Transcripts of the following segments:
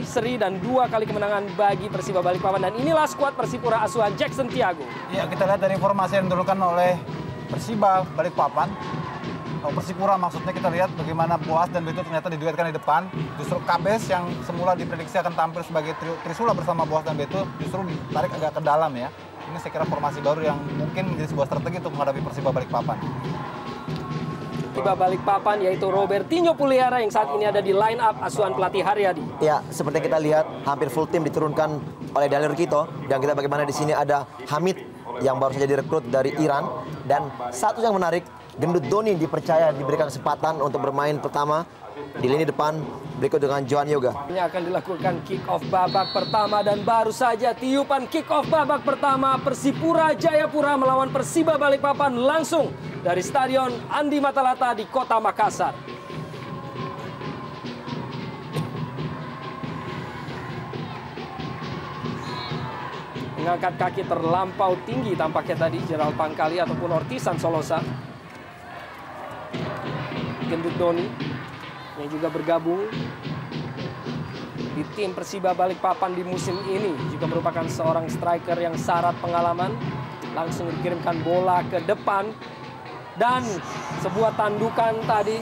kali seri dan 2 kali kemenangan bagi Persiba Balikpapan. Dan inilah skuad Persipura asuhan Jackson Tiago. Ya, kita lihat dari informasi yang didulukan oleh Persiba Balikpapan. Persipura maksudnya, kita lihat bagaimana Boas dan Beto ternyata diduetkan di depan. Justru Kabes yang semula diprediksi akan tampil sebagai Trisula bersama Boas dan Beto justru ditarik agak ke dalam ya. Ini saya kira formasi baru yang mungkin menjadi sebuah strategi untuk menghadapi Persiba Balikpapan. Persiba Balikpapan yaitu Robertinho Puliara yang saat ini ada di line up asuhan pelatih Haryadi. Ya, seperti kita lihat hampir full tim diturunkan oleh Daniel Rukito, dan kita bagaimana di sini ada Hamid yang baru saja direkrut dari Iran, dan satu yang menarik, Gendut Doni dipercaya diberikan kesempatan untuk bermain pertama di lini depan berikut dengan Johan Yoga. Ini akan dilakukan kick off babak pertama dan baru saja tiupan kick off babak pertama Persipura Jayapura melawan Persiba Balikpapan langsung dari Stadion Andi Matalata di Kota Makassar. Mengangkat kaki terlampau tinggi tampaknya tadi Gerald Pangkali ataupun Ortisan Solosa. Gendut Doni yang juga bergabung di tim Persiba Balikpapan di musim ini juga merupakan seorang striker yang syarat pengalaman. Langsung dikirimkan bola ke depan dan sebuah tandukan tadi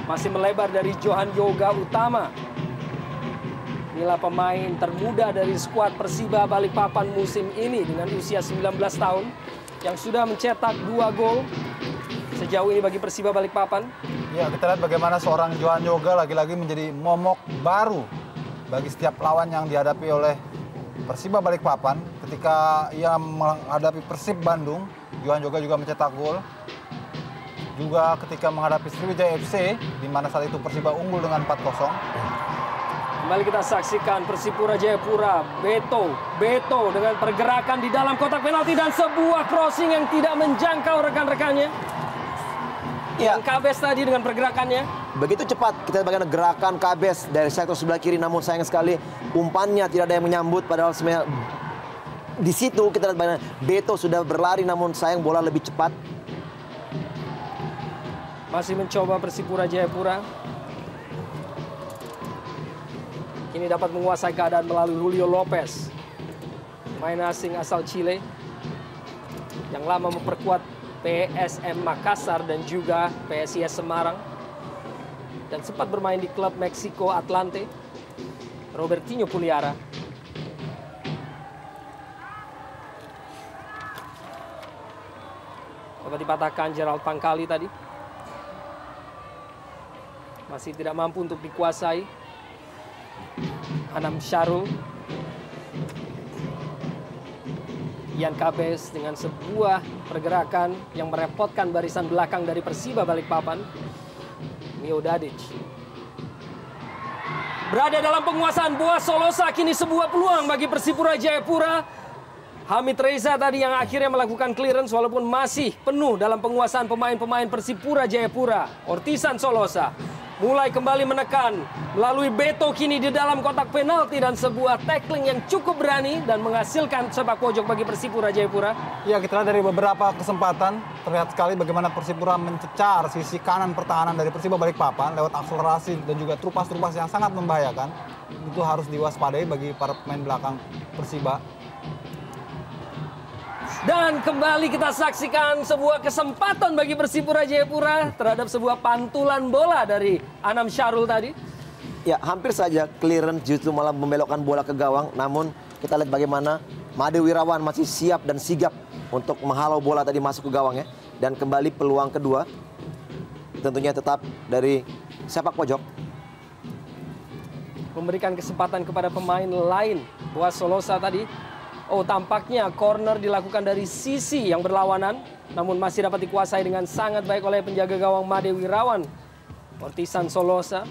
masih melebar dari Johan Yoga Utama. Inilah pemain termuda dari skuad Persiba Balikpapan musim ini dengan usia 19 tahun yang sudah mencetak 2 gol sejauh ini bagi Persiba Balikpapan. Ya, kita lihat bagaimana seorang Johan Yoga lagi-lagi menjadi momok baru bagi setiap lawan yang dihadapi oleh Persiba Balikpapan. Ketika ia menghadapi Persib Bandung, Johan Yoga juga mencetak gol. Juga ketika menghadapi Sriwijaya FC, di mana saat itu Persiba unggul dengan 4-0. Kembali kita saksikan Persipura Jayapura, Beto dengan pergerakan di dalam kotak penalti dan sebuah crossing yang tidak menjangkau rekan-rekannya. Ya. Yang Kabes tadi dengan pergerakannya. Begitu cepat kita bagaimana gerakan Kabes dari sektor sebelah kiri, namun sayang sekali umpannya tidak ada yang menyambut, padahal sebenarnya di situ kita lihat bagaimana Beto sudah berlari namun sayang bola lebih cepat. Masih mencoba Persipura Jayapura. Kini dapat menguasai keadaan melalui Julio Lopez. Pemain asing asal Chile yang lama memperkuat PSM Makassar dan juga PSIS Semarang. Dan sempat bermain di klub Meksiko Atlante. Robertinho Puliara. Dapat dipatahkan Gerald Pangkali tadi. Masih tidak mampu untuk dikuasai. Anam Syarul. Ian Kabes dengan sebuah pergerakan yang merepotkan barisan belakang dari Persiba Balikpapan. Mio Dadic. Berada dalam penguasaan Boas Solosa, kini sebuah peluang bagi Persipura Jayapura. Hamid Reza tadi yang akhirnya melakukan clearance walaupun masih penuh dalam penguasaan pemain-pemain Persipura Jayapura. Ortisan Solosa mulai kembali menekan melalui Beto kini di dalam kotak penalti dan sebuah tackling yang cukup berani dan menghasilkan sepak pojok bagi Persipura Jayapura. Ya, kita lihat dari beberapa kesempatan terlihat sekali bagaimana Persipura mencecar sisi kanan pertahanan dari Persiba Balikpapan lewat akselerasi dan juga trupas-trupas yang sangat membahayakan. Itu harus diwaspadai bagi para pemain belakang Persiba. Dan kembali kita saksikan sebuah kesempatan bagi Persipura Jayapura terhadap sebuah pantulan bola dari Anam Syarul tadi. Ya, hampir saja clearance justru malah membelokkan bola ke gawang. Namun kita lihat bagaimana Made Wirawan masih siap dan sigap untuk menghalau bola tadi masuk ke gawang ya. Dan kembali peluang kedua tentunya tetap dari sepak pojok. Memberikan kesempatan kepada pemain lain. Boas Solosa tadi. Oh, tampaknya corner dilakukan dari sisi yang berlawanan. Namun masih dapat dikuasai dengan sangat baik oleh penjaga gawang Made Wirawan. Ortisan Solosa.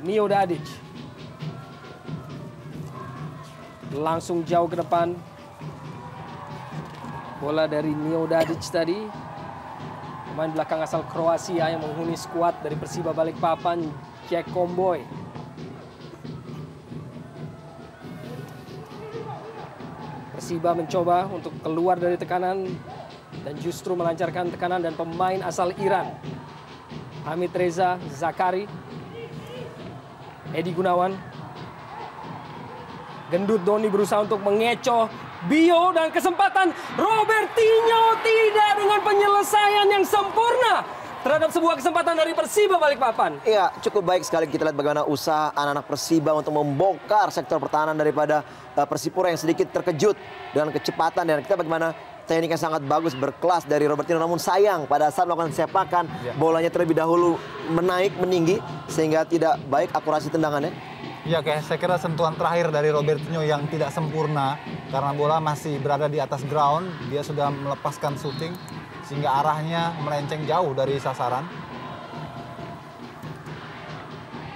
Mio Dadic. Langsung jauh ke depan. Bola dari Mio Dadic tadi. Pemain belakang asal Kroasia yang menghuni skuad dari Persiba Balikpapan, Jack Comboy. Persiba mencoba untuk keluar dari tekanan dan justru melancarkan tekanan dan pemain asal Iran. Hamid Reza Zakari Edi Gunawan. Gendut Doni berusaha untuk mengecoh Bio dan kesempatan Robertinho tidak dengan penyelesaian yang sempurna terhadap sebuah kesempatan dari Persiba Balikpapan. Iya, cukup baik sekali kita lihat bagaimana usaha anak-anak Persiba untuk membongkar sektor pertahanan daripada Persipura yang sedikit terkejut dengan kecepatan, dan kita bagaimana teknik yang sangat bagus berkelas dari Robertinho. Namun sayang pada saat melakukan sepakan bolanya terlebih dahulu meninggi sehingga tidak baik akurasi tendangannya. Ya, kayak saya kira sentuhan terakhir dari Robertinho yang tidak sempurna karena bola masih berada di atas ground, dia sudah melepaskan shooting sehingga arahnya melenceng jauh dari sasaran.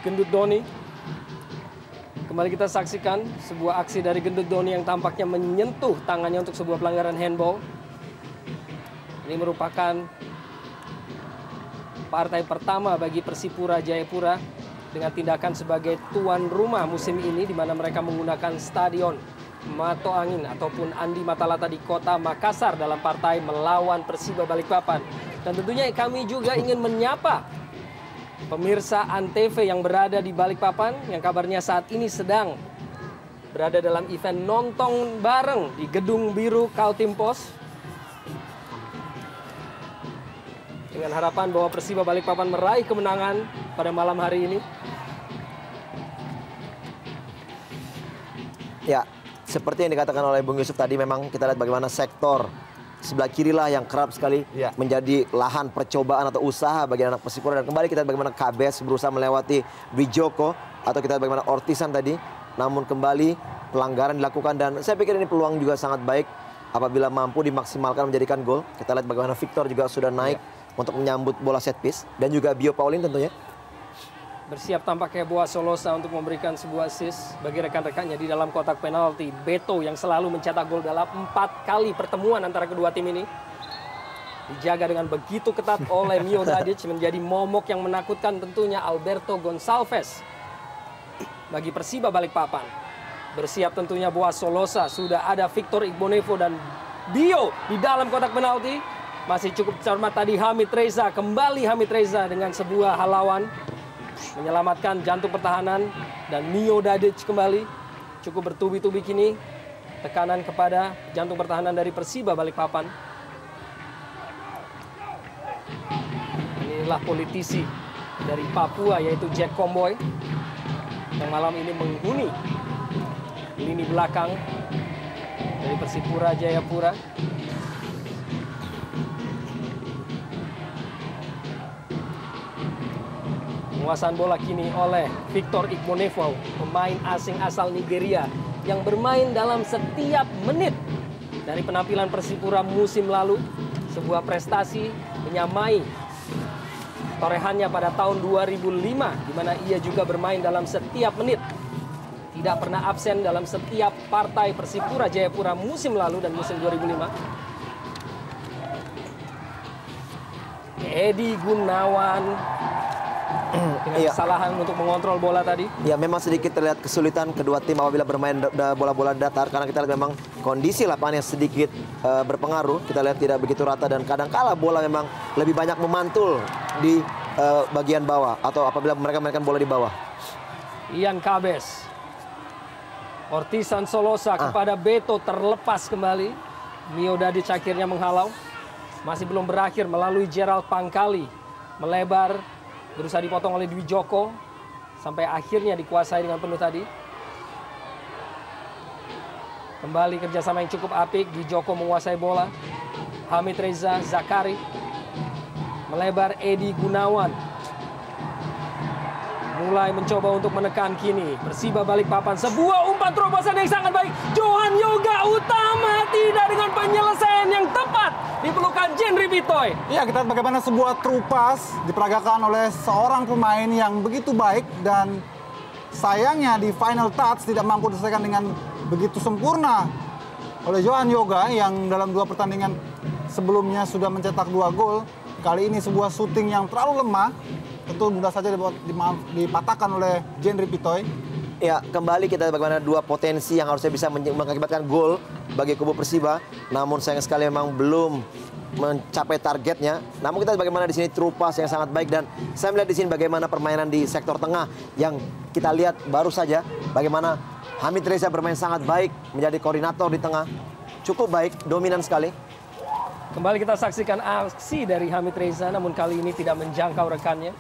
Gendut Doni. Kembali kita saksikan sebuah aksi dari Gendut Doni yang tampaknya menyentuh tangannya untuk sebuah pelanggaran handball. Ini merupakan partai pertama bagi Persipura Jayapura dengan tindakan sebagai tuan rumah musim ini, di mana mereka menggunakan stadion Mato Angin ataupun Andi Matalata di kota Makassar dalam partai melawan Persiba Balikpapan. Dan tentunya kami juga ingin menyapa pemirsa Antv yang berada di Balikpapan yang kabarnya saat ini sedang berada dalam event nonton bareng di Gedung Biru Kaltim Pos. Dengan harapan bahwa Persiba Balikpapan meraih kemenangan pada malam hari ini. Ya, seperti yang dikatakan oleh Bung Yusuf tadi, memang kita lihat bagaimana sektor sebelah kirilah yang kerap sekali menjadi lahan percobaan atau usaha bagi anak Persipura. Dan kembali kita lihat bagaimana KBS berusaha melewati Wijoko atau kita lihat bagaimana Ortisan tadi. Namun kembali pelanggaran dilakukan dan saya pikir ini peluang juga sangat baik apabila mampu dimaksimalkan menjadikan gol. Kita lihat bagaimana Victor juga sudah naik untuk menyambut bola set piece dan juga Bio Paulin tentunya. Bersiap tampaknya Boa Solosa untuk memberikan sebuah assist bagi rekan-rekannya di dalam kotak penalti. Beto yang selalu mencetak gol dalam 4 kali pertemuan antara kedua tim ini. Dijaga dengan begitu ketat oleh Mio Dadic, menjadi momok yang menakutkan tentunya Alberto Gonçalves bagi Persiba Balikpapan. Bersiap tentunya Boa Solosa, sudah ada Victor Igbonevo dan Bio di dalam kotak penalti. Masih cukup cermat tadi Hamid Reza, kembali Hamid Reza dengan sebuah halauan. Menyelamatkan jantung pertahanan dan Mio Dadic kembali cukup bertubi-tubi kini tekanan kepada jantung pertahanan dari Persiba Balikpapan. Inilah politisi dari Papua yaitu Jack Comboy yang malam ini menghuni lini belakang dari Persipura Jayapura. Penguasaan bola kini oleh Victor Igbonevo, pemain asing asal Nigeria yang bermain dalam setiap menit dari penampilan Persipura musim lalu. Sebuah prestasi menyamai torehannya pada tahun 2005 di mana ia juga bermain dalam setiap menit. Tidak pernah absen dalam setiap partai Persipura Jayapura musim lalu dan musim 2005. Edi Gunawan dengan kesalahan untuk mengontrol bola tadi. Ya, memang sedikit terlihat kesulitan kedua tim apabila bermain bola-bola datar karena kita lihat memang kondisi lapangan yang sedikit berpengaruh. Kita lihat tidak begitu rata dan kadang-kala bola memang lebih banyak memantul di bagian bawah atau apabila mereka mainkan bola di bawah. Ian Kabes, Ortisan Solosa kepada Beto terlepas kembali. Mio Dadic akhirnya menghalau. Masih belum berakhir melalui Gerald Pangkali. Melebar, berusaha dipotong oleh Dwi Joko. Sampai akhirnya dikuasai dengan penuh tadi. Kembali kerjasama yang cukup apik. Dwi Joko menguasai bola. Hamid Reza Zakari. Melebar Edi Gunawan. Mulai mencoba untuk menekan kini Persiba Balikpapan. Sebuah umpan terobosan yang sangat baik. Johan Yoga Utama tidak dengan penyelesaian yang tepat. Dipelukan Jenry Bitoy. Ya, kita lihat bagaimana sebuah true pass diperagakan oleh seorang pemain yang begitu baik. Dan sayangnya di final touch tidak mampu diselesaikan dengan begitu sempurna oleh Johan Yoga yang dalam 2 pertandingan sebelumnya sudah mencetak 2 gol. Kali ini sebuah shooting yang terlalu lemah. Tentu mudah saja dipatahkan oleh Jenry Bitoy. Ya, kembali kita bagaimana 2 potensi yang harusnya bisa mengakibatkan gol bagi kubu Persiba. Namun sayang sekali memang belum mencapai targetnya. Namun kita bagaimana di sini true pass yang sangat baik, dan saya melihat di sini bagaimana permainan di sektor tengah yang kita lihat baru saja bagaimana Hamid Reza bermain sangat baik menjadi koordinator di tengah. Cukup baik, dominan sekali. Kembali kita saksikan aksi dari Hamid Reza, namun kali ini tidak menjangkau rekannya.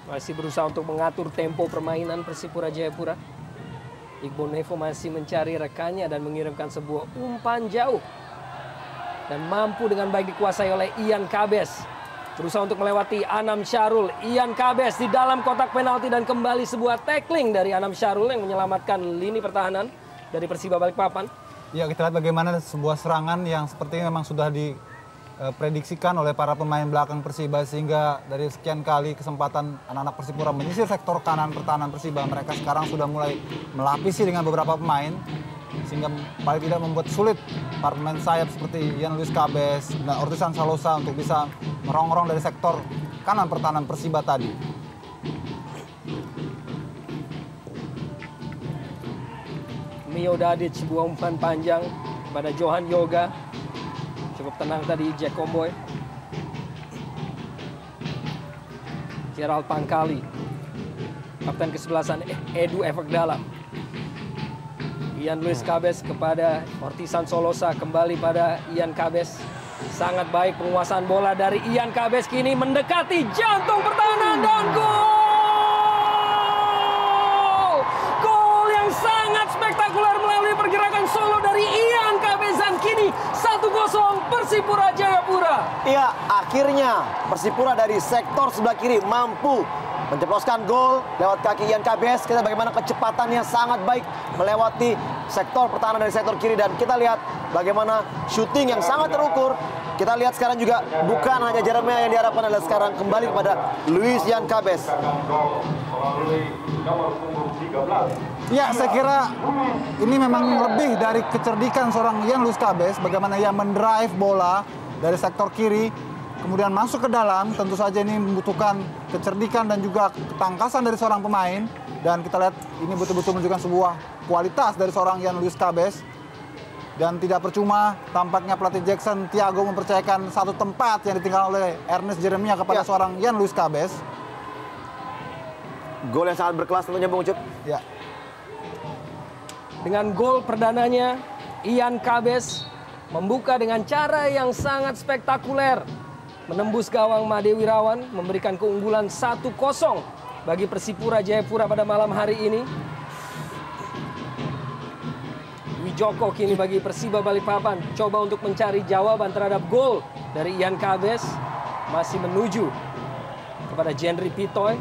Masih berusaha untuk mengatur tempo permainan Persipura Jayapura. Iqbal Nevo masih mencari rekannya dan mengirimkan sebuah umpan jauh. Dan mampu dengan baik dikuasai oleh Ian Kabes. Berusaha untuk melewati Anam Syarul. Ian Kabes di dalam kotak penalti dan kembali sebuah tackling dari Anam Syarul yang menyelamatkan lini pertahanan dari Persiba Balikpapan. Ya, kita lihat bagaimana sebuah serangan yang sepertinya memang sudah diprediksikan oleh para pemain belakang Persiba, sehingga dari sekian kali kesempatan anak-anak Persipura menyisir sektor kanan pertahanan Persiba, mereka sekarang sudah mulai melapisi dengan beberapa pemain, sehingga paling tidak membuat sulit para pemain sayap seperti Ian Luis Kabes dan Ortisan Salosa untuk bisa merongrong dari sektor kanan pertahanan Persiba tadi. Mio Dadic sebuah umpan panjang kepada Johan Yoga. Cukup tenang tadi Jack Comboy. Gerald Pangkali. Kapten kesebelasan Edu Efekdalam. Ian Luis Kabes kepada Ortisan Solosa, kembali pada Ian Kabes. Sangat baik penguasaan bola dari Ian Kabes, kini mendekati jantung pertahanan dan gol! Gol yang sangat spektakuler melalui pergerakan solo dari Ian Kabes, dan kini 1-0 Persipura Jayapura. Iya, akhirnya Persipura dari sektor sebelah kiri mampu menjebloskan gol lewat kaki Ian Kabes. Kita bagaimana kecepatannya sangat baik melewati sektor pertahanan dari sektor kiri, dan kita lihat bagaimana shooting yang sangat terukur. Kita lihat sekarang juga bukan hanya Jeremia yang diharapkan, adalah sekarang kembali kepada Luis Ian Kabes. Ya, saya kira ini memang lebih dari kecerdikan seorang Ian Luis Kabes, bagaimana ia mendrive bola dari sektor kiri kemudian masuk ke dalam. Tentu saja ini membutuhkan kecerdikan dan juga ketangkasan dari seorang pemain, dan kita lihat ini betul-betul menunjukkan sebuah kualitas dari seorang Ian Luis Kabes. Dan tidak percuma tampaknya pelatih Jackson Tiago mempercayakan satu tempat yang ditinggal oleh Ernest Jeremia kepada seorang Ian Luis Kabes. Gol yang sangat berkelas tentunya, Bung Ucup. Ya. Dengan gol perdananya, Ian Kabes membuka dengan cara yang sangat spektakuler. Menembus gawang Made Wirawan, memberikan keunggulan 1-0 bagi Persipura Jayapura pada malam hari ini. Wijoko kini bagi Persiba Balikpapan coba untuk mencari jawaban terhadap gol dari Ian Kabes. Masih menuju kepada Jendri Pitoy.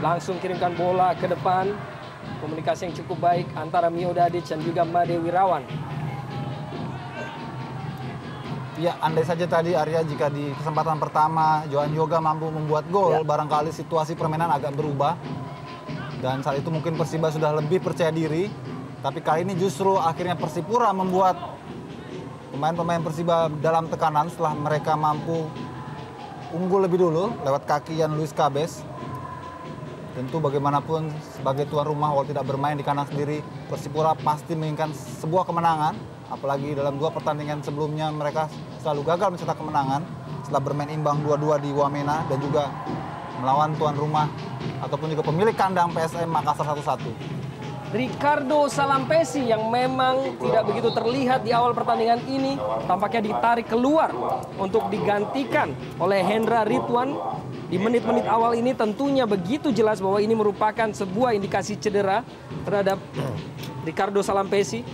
Langsung kirimkan bola ke depan. Komunikasi yang cukup baik antara Mio Dadic dan juga Made Wirawan. Ya, andai saja tadi Arya, jika di kesempatan pertama Johan Yoga mampu membuat gol, barangkali situasi permainan agak berubah. Dan saat itu mungkin Persiba sudah lebih percaya diri. Tapi kali ini justru akhirnya Persipura membuat pemain-pemain Persiba dalam tekanan setelah mereka mampu unggul lebih dulu lewat kaki Ian Luis Kabes. Tentu bagaimanapun sebagai tuan rumah, walau tidak bermain di kandang sendiri, Persipura pasti menginginkan sebuah kemenangan. Apalagi dalam 2 pertandingan sebelumnya mereka selalu gagal mencetak kemenangan setelah bermain imbang 2-2 di Wamena dan juga melawan tuan rumah ataupun juga pemilik kandang PSM Makassar 1-1. Ricardo Salampesi yang memang tidak begitu terlihat di awal pertandingan ini tampaknya ditarik keluar untuk digantikan oleh Hendra Ridwan. Di menit-menit awal ini tentunya begitu jelas bahwa ini merupakan sebuah indikasi cedera terhadap Ricardo Salampesi.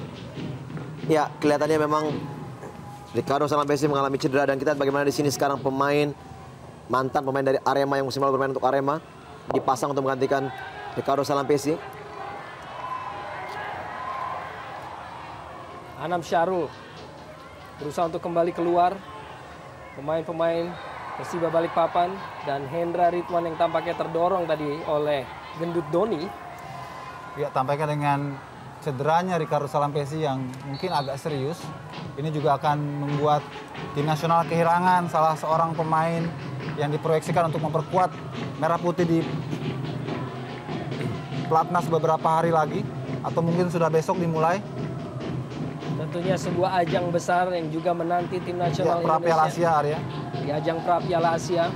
Ya, kelihatannya memang Ricardo Salampesi mengalami cedera, dan kita lihat bagaimana di sini sekarang mantan pemain dari Arema yang musim lalu bermain untuk Arema dipasang untuk menggantikan Ricardo Salampesi. Anam Syarul berusaha untuk kembali keluar. Pemain-pemain Persiba Balikpapan dan Hendra Ridwan yang tampaknya terdorong tadi oleh Gendut Doni. Ya, tampaknya dengan cederanya Ricardo Salampesi yang mungkin agak serius, ini juga akan membuat tim nasional kehilangan salah seorang pemain yang diproyeksikan untuk memperkuat Merah Putih di pelatnas beberapa hari lagi atau mungkin sudah besok dimulai. Tentunya sebuah ajang besar yang juga menanti tim nasional Pra Piala Indonesia Asia, Arya. di ajang Pra Piala Asia.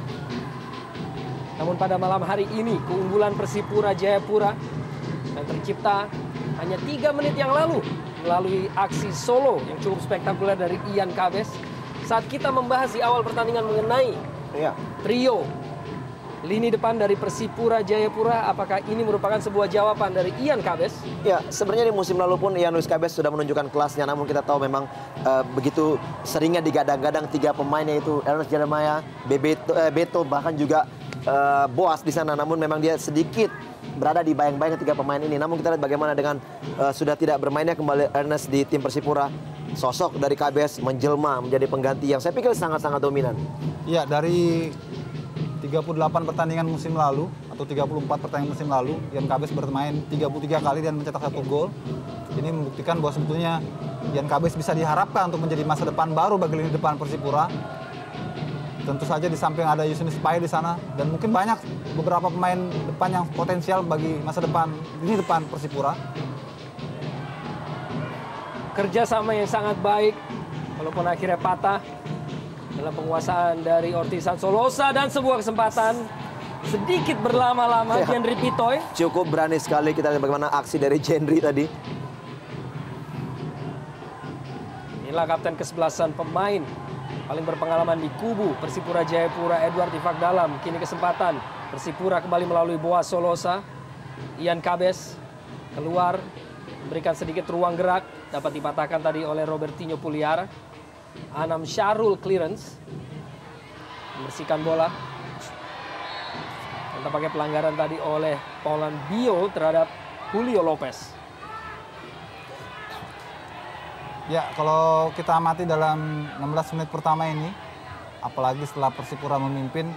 Namun pada malam hari ini keunggulan Persipura Jayapura yang tercipta hanya 3 menit yang lalu melalui aksi solo yang cukup spektakuler dari Ian Kabes. Saat kita membahas di awal pertandingan mengenai trio lini depan dari Persipura Jayapura, apakah ini merupakan sebuah jawaban dari Ian Kabes? Ya, sebenarnya di musim lalu pun Ian Luis Kabes sudah menunjukkan kelasnya, namun kita tahu memang begitu seringnya digadang-gadang 3 pemain, yaitu Ernest Jeremiah, Beto, bahkan juga Boas di sana. Namun memang dia sedikit berada di bayang-bayang 3 pemain ini. Namun kita lihat bagaimana dengan sudah tidak bermainnya kembali Ernest di tim Persipura. Sosok dari Kabes menjelma menjadi pengganti yang saya pikir sangat-sangat dominan. Iya, dari 38 pertandingan musim lalu atau 34 pertandingan musim lalu, Ian Kabes bermain 33 kali dan mencetak 1 gol. Ini membuktikan bahwa sebetulnya Ian Kabes bisa diharapkan untuk menjadi masa depan baru bagi lini depan Persipura. Tentu saja di samping ada Yusinus Paye di sana dan mungkin banyak beberapa pemain depan yang potensial bagi masa depan lini depan Persipura. Kerjasama yang sangat baik, walaupun akhirnya patah dalam penguasaan dari Ortisan Solosa, dan sebuah kesempatan sedikit berlama-lama Jendri Pitoy. Cukup berani sekali kita lihat bagaimana aksi dari Jendri tadi. Inilah kapten ke-11 pemain paling berpengalaman di kubu Persipura Jayapura, Edward Ifak Dalam. Kini kesempatan Persipura kembali melalui Boas Solosa. Ian Kabes keluar, memberikan sedikit ruang gerak, dapat dipatahkan tadi oleh Robertinho Puliara. Anam Syarul clearance, membersihkan bola. Dan tampaknya pelanggaran tadi oleh Paulan Bio terhadap Julio Lopez. Ya, kalau kita amati dalam 16 menit pertama ini, apalagi setelah Persipura memimpin,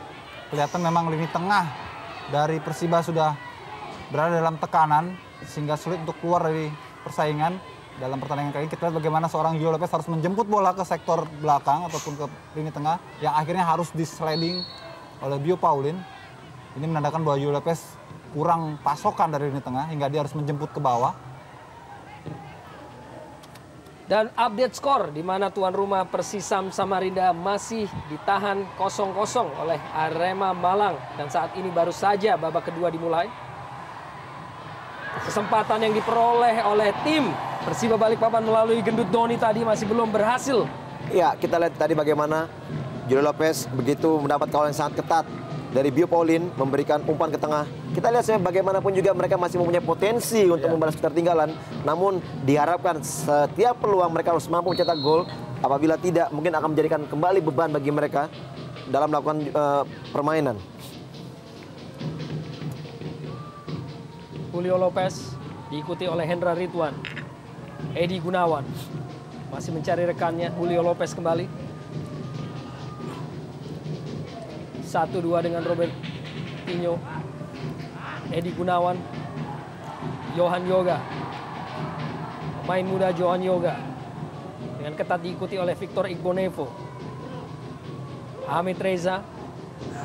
kelihatan memang lini tengah dari Persiba sudah berada dalam tekanan sehingga sulit untuk keluar dari persaingan. Dalam pertandingan kali ini kita lihat bagaimana seorang Julio Lopez harus menjemput bola ke sektor belakang ataupun ke lini tengah yang akhirnya harus di-sliding oleh Bio Paulin. Ini menandakan bahwa Julio Lopez kurang pasokan dari lini tengah hingga dia harus menjemput ke bawah. Dan update skor di mana tuan rumah Persisam Samarinda masih ditahan 0-0 oleh Arema Malang, dan saat ini baru saja babak kedua dimulai. Kesempatan yang diperoleh oleh tim Persiba Balikpapan melalui Gendut Doni tadi masih belum berhasil. Ya, kita lihat tadi bagaimana Julio Lopez begitu mendapat kawal yang sangat ketat dari Bio Paulin, memberikan umpan ke tengah. Kita lihat bagaimanapun juga mereka masih mempunyai potensi untuk membalas ketertinggalan. Namun diharapkan setiap peluang mereka harus mampu mencetak gol. Apabila tidak, mungkin akan menjadikan kembali beban bagi mereka dalam melakukan permainan. Julio Lopez diikuti oleh Hendra Ridwan. Edi Gunawan masih mencari rekannya. Julio Lopez kembali. 1-2 dengan Robertinho. Edi Gunawan. Johan Yoga. Pemain muda Johan Yoga. Dengan ketat diikuti oleh Victor Igbonevo. Hamid Reza.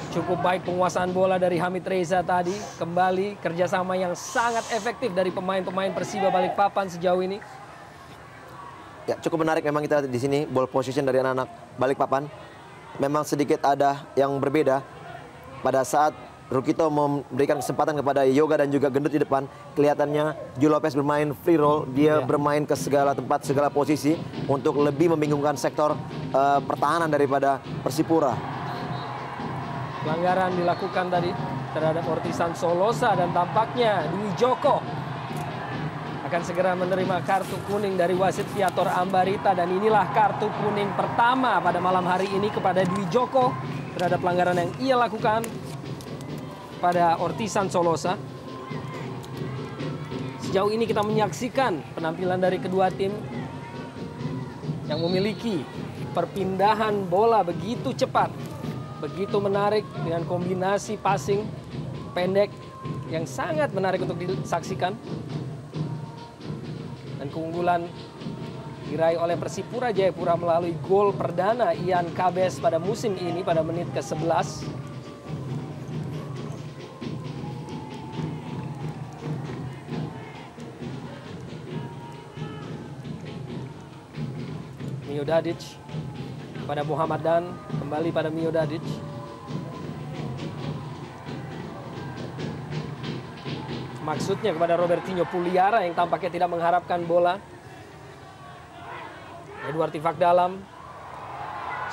Cukup baik penguasaan bola dari Hamid Reza tadi. Kembali kerjasama yang sangat efektif dari pemain-pemain Persiba Balikpapan sejauh ini. Ya, cukup menarik memang kita lihat di sini ball position dari anak-anak Balikpapan. Memang sedikit ada yang berbeda. Pada saat Rukito memberikan kesempatan kepada Yoga dan juga Gendut di depan, kelihatannya Julio Lopez bermain free roll, dia bermain ke segala tempat, segala posisi untuk lebih membingungkan sektor pertahanan daripada Persipura. Pelanggaran dilakukan tadi terhadap Ortisan Solosa, dan tampaknya Dwi Joko akan segera menerima kartu kuning dari wasit Viator Ambarita, dan inilah kartu kuning pertama pada malam hari ini kepada Dwi Joko terhadap pelanggaran yang ia lakukan pada Ortisan Solosa. Sejauh ini kita menyaksikan penampilan dari kedua tim yang memiliki perpindahan bola begitu cepat, begitu menarik dengan kombinasi passing pendek yang sangat menarik untuk disaksikan. Dan keunggulan diraih oleh Persipura Jayapura melalui gol perdana Ian Kabes pada musim ini pada menit ke-11. Miodadic pada Muhammad Dan, kembali pada Miodadic. Maksudnya kepada Robertinho Puliara yang tampaknya tidak mengharapkan bola. Edward Tifak dalam.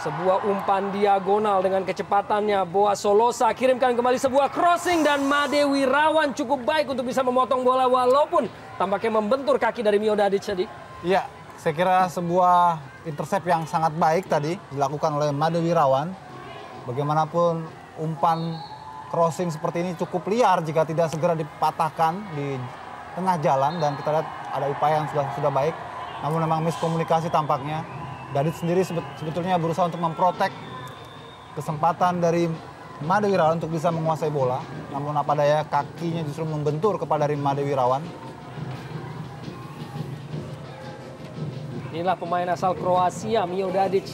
Sebuah umpan diagonal dengan kecepatannya. Boa Solosa kirimkan kembali sebuah crossing dan Made Wirawan cukup baik untuk bisa memotong bola walaupun tampaknya membentur kaki dari Miodadic tadi. Iya, saya kira sebuah intercept yang sangat baik tadi dilakukan oleh Made Wirawan. Bagaimanapun umpan crossing seperti ini cukup liar jika tidak segera dipatahkan di tengah jalan, dan kita lihat ada upaya yang sudah baik. Namun memang miskomunikasi tampaknya. Dadit sendiri sebetulnya berusaha untuk memprotek kesempatan dari Made Wirawan untuk bisa menguasai bola. Namun apa daya kakinya justru membentur kepada Made Wirawan. Inilah pemain asal Kroasia, Miodadic,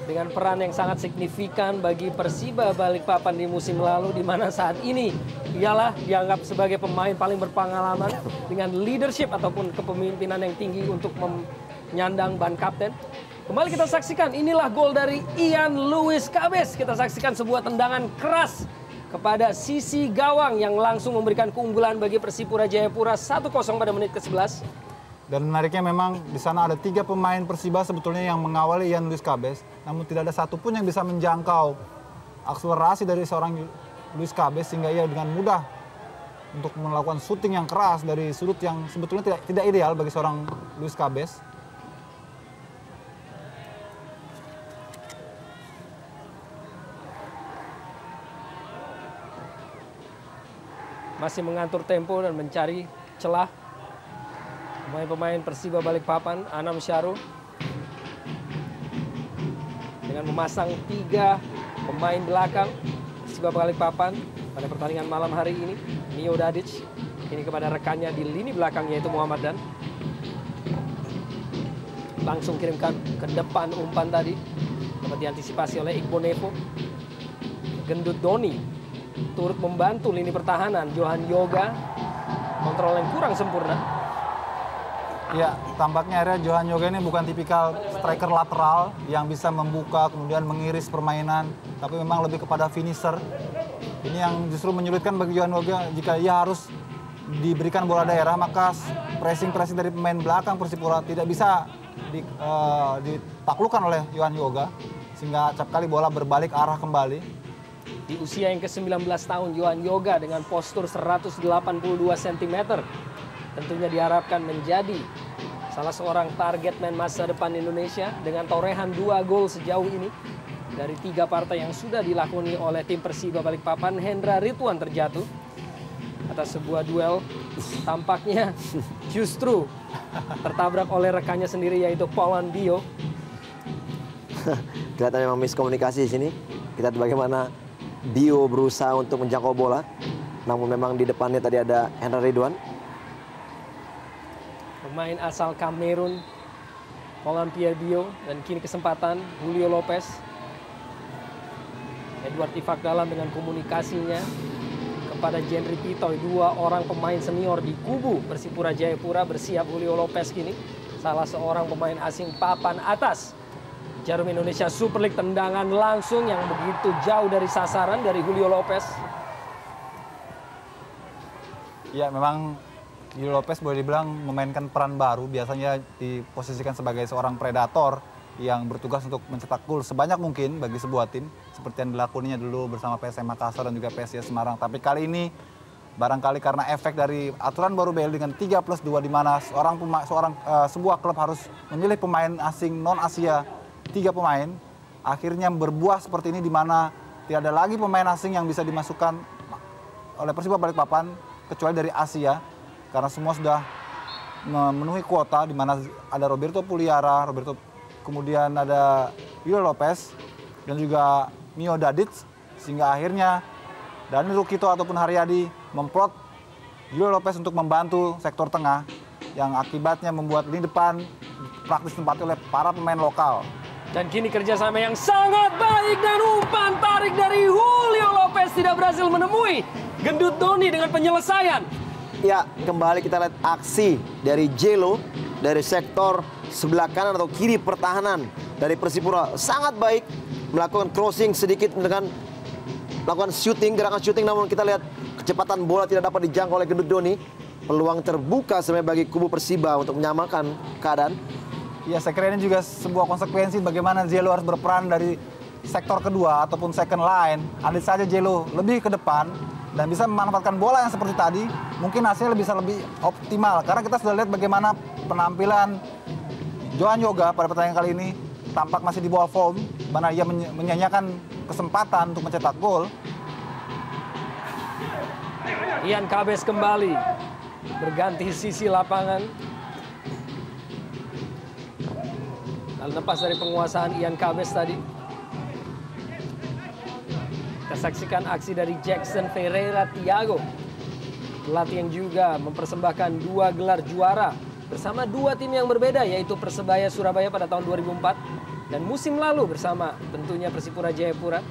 dengan peran yang sangat signifikan bagi Persiba Balikpapan di musim lalu, di mana saat ini ialah dianggap sebagai pemain paling berpengalaman dengan leadership ataupun kepemimpinan yang tinggi untuk menyandang ban kapten. Kembali kita saksikan, inilah gol dari Ian Luis Cabes. Kita saksikan sebuah tendangan keras kepada sisi gawang yang langsung memberikan keunggulan bagi Persipura Jayapura 1-0 pada menit ke-11. Dan menariknya memang di sana ada 3 pemain Persiba sebetulnya yang mengawali Ian Luis Cabes, namun tidak ada satupun yang bisa menjangkau akselerasi dari seorang Luis Cabes sehingga ia dengan mudah untuk melakukan shooting yang keras dari sudut yang sebetulnya tidak ideal bagi seorang Luis Cabes. Masih mengatur tempo dan mencari celah pemain-pemain Persiba Balikpapan. Anam Syarul dengan memasang 3 pemain belakang Persiba Balikpapan pada pertandingan malam hari ini. Miodadic ini kepada rekannya di lini belakang yaitu Muhammad Dan. Langsung kirimkan ke depan umpan tadi, dapat diantisipasi oleh Iqbal Nevo. Gendut Doni turut membantu lini pertahanan. Johan Yoga kontrol yang kurang sempurna. Ya, tampaknya akhirnya Johan Yoga ini bukan tipikal striker lateral yang bisa membuka kemudian mengiris permainan, tapi memang lebih kepada finisher. Ini yang justru menyulitkan bagi Johan Yoga. Jika ia harus diberikan bola daerah, maka pressing dari pemain belakang Persipura tidak bisa ditaklukkan oleh Johan Yoga, sehingga acap kali bola berbalik arah kembali. Di usia yang ke-19 tahun, Johan Yoga dengan postur 182 cm tentunya diharapkan menjadi salah seorang target man masa depan Indonesia dengan torehan 2 gol sejauh ini dari 3 partai yang sudah dilakoni oleh tim Persiba Balikpapan. Hendra Ridwan terjatuh atas sebuah duel, tampaknya justru tertabrak oleh rekannya sendiri yaitu Paulan Bio. Kelihatan memang miskomunikasi di sini. Kita lihat bagaimana Bio berusaha untuk menjangkau bola, namun memang di depannya tadi ada Hendra Ridwan. Pemain asal Kamerun, Paulan Pierre Bio, dan kini kesempatan Julio Lopez. Edward Tifak dalam dengan komunikasinya kepada Jenry Pitoy, 2 orang pemain senior di kubu Persipura Jayapura bersiap. Julio Lopez kini salah seorang pemain asing papan atas Jarum Indonesia Super League. Tendangan langsung yang begitu jauh dari sasaran dari Julio Lopez. Ya, memang Julio Lopez boleh dibilang memainkan peran baru. Biasanya diposisikan sebagai seorang predator yang bertugas untuk mencetak gol sebanyak mungkin bagi sebuah tim, seperti yang dilakoninya dulu bersama PSM Makassar dan juga PSIS Semarang. Tapi kali ini barangkali karena efek dari aturan baru BL dengan 3+2, di mana sebuah klub harus memilih pemain asing non Asia 3 pemain, akhirnya berbuah seperti ini, di mana tidak ada lagi pemain asing yang bisa dimasukkan oleh Persiba Balikpapan kecuali dari Asia, karena semua sudah memenuhi kuota, di mana ada Roberto Puliara, kemudian ada Julio Lopez dan juga Miodadic, sehingga akhirnya Dani Rukito ataupun Haryadi memplot Julio Lopez untuk membantu sektor tengah, yang akibatnya membuat lini depan praktis ditempati oleh para pemain lokal. Dan kini kerjasama yang sangat baik dan umpan tarik dari Julio Lopez tidak berhasil menemui Gendut Doni dengan penyelesaian. Ya, kembali kita lihat aksi dari Jelo dari sektor sebelah kanan atau kiri pertahanan dari Persipura sangat baik, melakukan crossing sedikit dengan melakukan shooting, gerakan shooting, namun kita lihat kecepatan bola tidak dapat dijangkau oleh Gendut Doni. Peluang terbuka sebenarnya bagi kubu Persiba untuk menyamakan keadaan. Ya, saya kira ini juga sebuah konsekuensi bagaimana Jelo harus berperan dari sektor kedua ataupun second line. Andai saja Jelo lebih ke depan dan bisa memanfaatkan bola yang seperti tadi, mungkin hasilnya bisa lebih optimal. Karena kita sudah lihat bagaimana penampilan Johan Yoga pada pertandingan kali ini tampak masih di bawah form, mana ia menyanyiakan kesempatan untuk mencetak gol. Ian Kabes kembali berganti sisi lapangan. Lalu lepas dari penguasaan Ian Kabes tadi. Kita saksikan aksi dari Jackson Ferreira Thiago. Pelatih yang juga mempersembahkan 2 gelar juara bersama 2 tim yang berbeda, yaitu Persebaya Surabaya pada tahun 2004 dan musim lalu bersama tentunya Persipura Jayapura.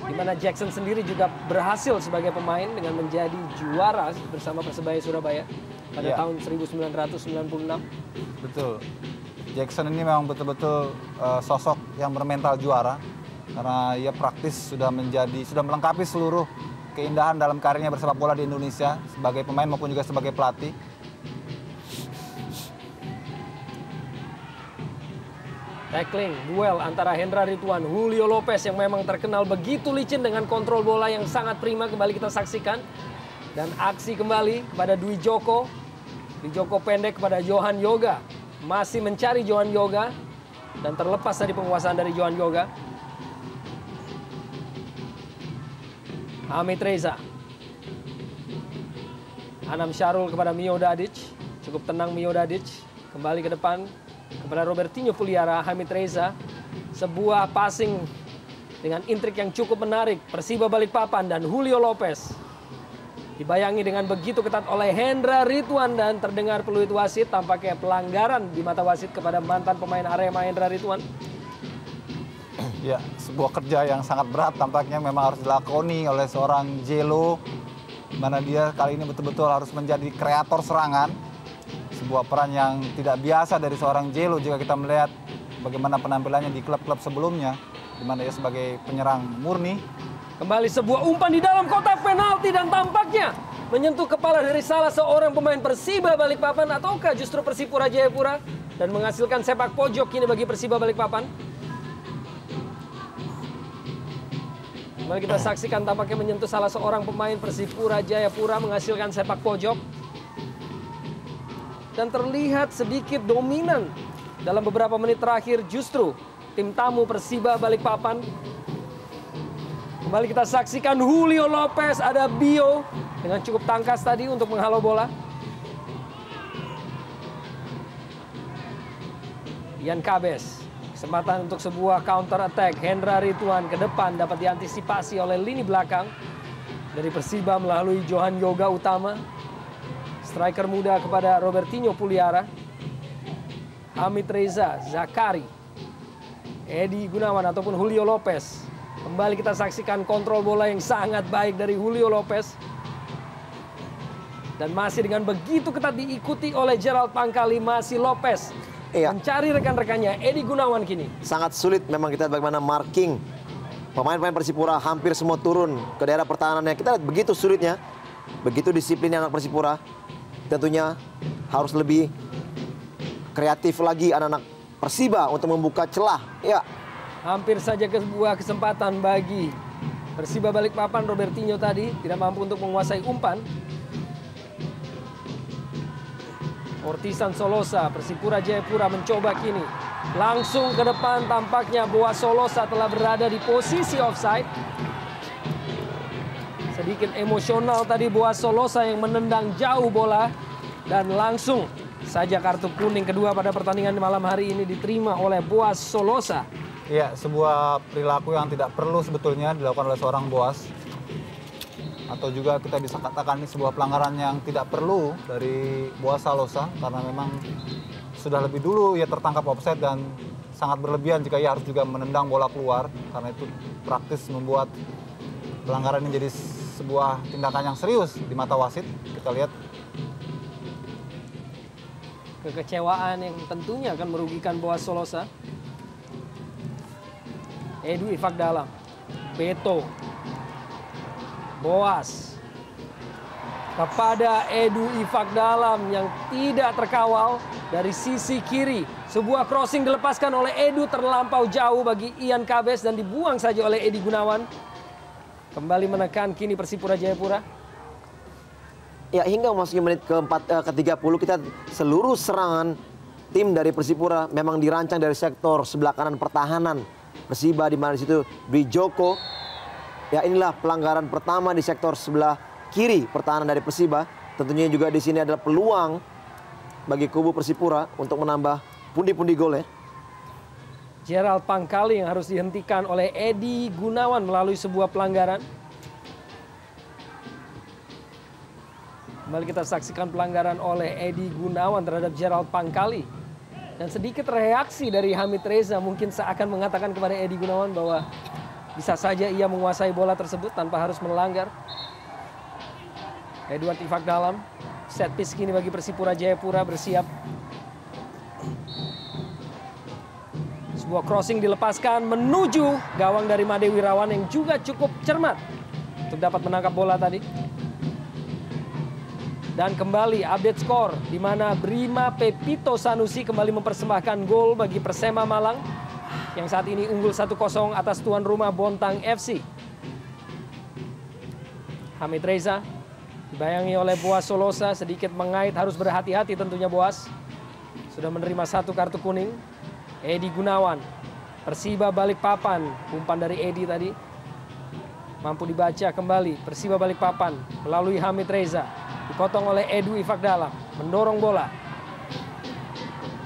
Di mana Jackson sendiri juga berhasil sebagai pemain dengan menjadi juara bersama Persebaya Surabaya pada tahun 1996. Betul. Jackson ini memang betul-betul sosok yang bermental juara karena ia praktis sudah melengkapi seluruh keindahan dalam karirnya bersepak bola di Indonesia sebagai pemain maupun juga sebagai pelatih. Tackling, duel antara Hendra Ridwan, Julio Lopez yang memang terkenal begitu licin dengan kontrol bola yang sangat prima, kembali kita saksikan. Dan aksi kembali kepada Dwi Joko. Dwi Joko pendek kepada Johan Yoga. Masih mencari Johan Yoga dan terlepas dari penguasaan dari Johan Yoga. Hamid Reza. Anam Syarul kepada Mio Dadic. Cukup tenang Mio Dadic. Kembali ke depan kepada Robertinho Puliara. Hamid Reza. Sebuah passing dengan intrik yang cukup menarik. Persiba Balikpapan dan Julio Lopez. Dibayangi dengan begitu ketat oleh Hendra Ridwan dan terdengar peluit wasit. Tampaknya pelanggaran di mata wasit kepada mantan pemain Arema Hendra Ridwan. Ya, sebuah kerja yang sangat berat tampaknya memang harus dilakoni oleh seorang Jelo, mana dia kali ini betul-betul harus menjadi kreator serangan. Sebuah peran yang tidak biasa dari seorang Jelo jika kita melihat bagaimana penampilannya di klub-klub sebelumnya, di mana ia sebagai penyerang murni. Kembali sebuah umpan di dalam kotak penalti dan tampaknya menyentuh kepala dari salah seorang pemain Persiba Balikpapan ataukah justru Persipura Jayapura dan menghasilkan sepak pojok kini bagi Persiba Balikpapan. Kembali kita saksikan tampaknya menyentuh salah seorang pemain Persipura Jayapura menghasilkan sepak pojok. Dan terlihat sedikit dominan dalam beberapa menit terakhir justru tim tamu Persiba Balikpapan. Kembali kita saksikan Julio Lopez, ada Bio dengan cukup tangkas tadi untuk menghalau bola. Ian Kabes, kesempatan untuk sebuah counter attack. Hendra Ridwan ke depan dapat diantisipasi oleh lini belakang dari Persiba melalui Johan Yoga utama. Striker muda kepada Robertinho Puliara. Hamid Reza, Zakari, Edi Gunawan ataupun Julio Lopez. Kembali kita saksikan kontrol bola yang sangat baik dari Julio Lopez. Dan masih dengan begitu ketat diikuti oleh Gerald Pangkali, masih Lopez. Iya. Mencari rekan-rekannya, Edi Gunawan kini. Sangat sulit memang kita bagaimana marking. Pemain-pemain Persipura hampir semua turun ke daerah pertahanannya. Kita lihat begitu sulitnya, begitu disiplinnya anak Persipura. Tentunya harus lebih kreatif lagi anak-anak Persiba untuk membuka celah. Ya. Hampir saja sebuah kesempatan bagi Persiba Balikpapan. Robertinho tadi tidak mampu untuk menguasai umpan. Ortisan Solosa, Persipura Jayapura mencoba kini. Langsung ke depan tampaknya Boas Solosa telah berada di posisi offside. Sedikit emosional tadi Boas Solosa yang menendang jauh bola. Dan langsung saja kartu kuning kedua pada pertandingan malam hari ini diterima oleh Boas Solosa. Ya, sebuah perilaku yang tidak perlu sebetulnya dilakukan oleh seorang Boas. Atau juga kita bisa katakan ini sebuah pelanggaran yang tidak perlu dari Boas Solosa. Karena memang sudah lebih dulu ia tertangkap offside dan sangat berlebihan jika ia harus juga menendang bola keluar. Karena itu praktis membuat pelanggaran ini jadi sebuah tindakan yang serius di mata wasit. Kita lihat. kekecewaan yang tentunya akan merugikan Boas Solosa. Edu Ifak dalam, Beto, Boas kepada Edu Ifak dalam yang tidak terkawal dari sisi kiri. Sebuah crossing dilepaskan oleh Edu terlampau jauh bagi Ian Kabes dan dibuang saja oleh Edi Gunawan. Kembali menekan kini Persipura Jayapura. Ya, hingga memasuki menit ke-30 kita seluruh serangan tim dari Persipura memang dirancang dari sektor sebelah kanan pertahanan Persiba, di mana di situ Brijoko. Ya, inilah pelanggaran pertama di sektor sebelah kiri pertahanan dari Persiba. Tentunya juga di sini adalah peluang bagi kubu Persipura untuk menambah pundi-pundi gol ya. Gerald Pangkali yang harus dihentikan oleh Edi Gunawan melalui sebuah pelanggaran. Kembali kita saksikan pelanggaran oleh Edi Gunawan terhadap Gerald Pangkali. Dan sedikit reaksi dari Hamid Reza mungkin seakan mengatakan kepada Edi Gunawan bahwa bisa saja ia menguasai bola tersebut tanpa harus melanggar. Edward Ifak dalam, set piece kini bagi Persipura Jayapura bersiap. Sebuah crossing dilepaskan menuju gawang dari Made Wirawan yang juga cukup cermat untuk dapat menangkap bola tadi. Dan kembali update skor di mana Brima Pepito Sanusi kembali mempersembahkan gol bagi Persema Malang yang saat ini unggul 1-0 atas tuan rumah Bontang FC. Hamid Reza dibayangi oleh Boas Solosa, sedikit mengait, harus berhati-hati tentunya Boas. Sudah menerima 1 kartu kuning. Edi Gunawan, Persiba Balikpapan, umpan dari Edi tadi. Mampu dibaca kembali, Persiba Balikpapan melalui Hamid Reza. Dipotong oleh Edu Ifak dalam, mendorong bola.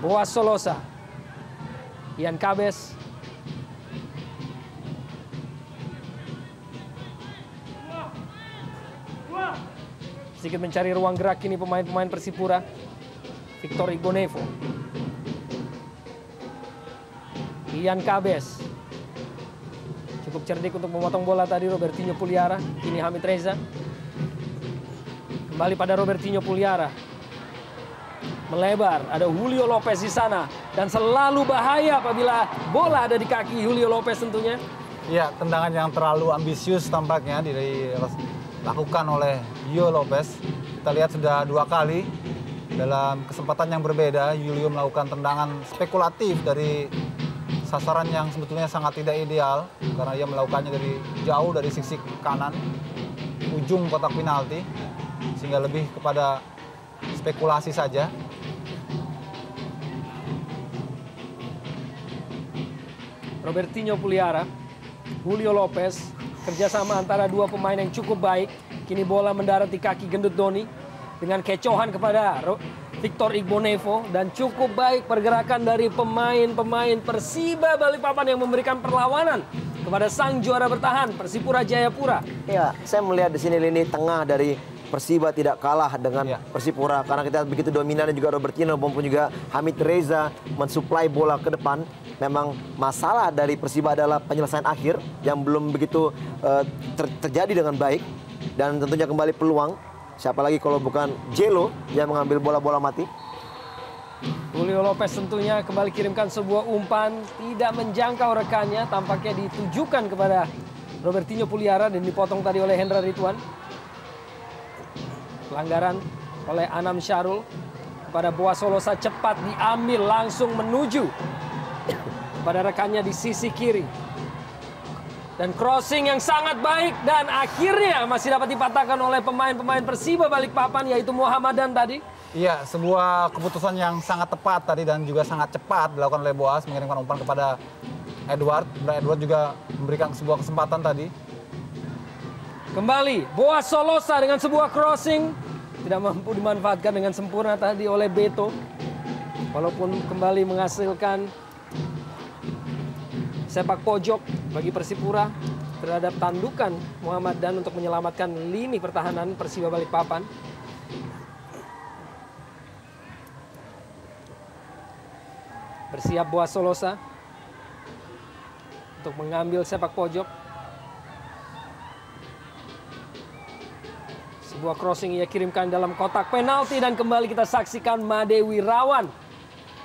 Boas Solosa, Ian Kabes. Sedikit mencari ruang gerak ini pemain-pemain Persipura. Victor Igbonevo. Ian Kabes. Cukup cerdik untuk memotong bola tadi Robertinho Puliara. Kini Hamid Reza. Kembali pada Robertinho Puliara. Melebar, ada Julio Lopez di sana. Dan selalu bahaya apabila bola ada di kaki Julio Lopez tentunya. Ya, tendangan yang terlalu ambisius tampaknya dilakukan oleh Julio Lopez. Kita lihat sudah 2 kali dalam kesempatan yang berbeda Julio melakukan tendangan spekulatif dari sasaran yang sebetulnya sangat tidak ideal karena ia melakukannya dari jauh dari sisi kanan ujung kotak penalti sehingga lebih kepada spekulasi saja. Robertinho Puliara, Julio Lopez, kerjasama antara 2 pemain yang cukup baik. Kini bola mendarat di kaki gendut Doni dengan kecohan kepada Victor Igbonevo dan cukup baik pergerakan dari pemain-pemain Persiba Balikpapan yang memberikan perlawanan kepada sang juara bertahan Persipura Jayapura. Ya, saya melihat di sini lini tengah dari Persiba tidak kalah dengan Persipura karena kita begitu dominan dan juga Robertinho maupun juga Hamid Reza mensuplai bola ke depan. Memang masalah dari Persiba adalah penyelesaian akhir yang belum begitu terjadi dengan baik dan tentunya kembali peluang. Siapa lagi kalau bukan Jelo yang mengambil bola-bola mati. Julio Lopez tentunya kembali kirimkan sebuah umpan tidak menjangkau rekannya, tampaknya ditujukan kepada Robertinho Puliara dan dipotong tadi oleh Hendra Ridwan. Pelanggaran oleh Anam Syarul kepada Boas Solosa, cepat diambil langsung menuju pada rekannya di sisi kiri. Dan crossing yang sangat baik dan akhirnya masih dapat dipatahkan oleh pemain-pemain Persiba Balikpapan yaitu Muhammadan tadi. Iya, sebuah keputusan yang sangat tepat tadi dan juga sangat cepat dilakukan oleh Boas mengirimkan umpan kepada Edward. Edward juga memberikan sebuah kesempatan tadi. Kembali Boas Solosa dengan sebuah crossing tidak mampu dimanfaatkan dengan sempurna tadi oleh Beto. Walaupun kembali menghasilkan sepak pojok bagi Persipura terhadap tandukan Muhammadan untuk menyelamatkan lini pertahanan Persiba Balikpapan. Bersiap Boas Solosa untuk mengambil sepak pojok. Sebuah crossing ia kirimkan dalam kotak penalti dan kembali kita saksikan Made Wirawan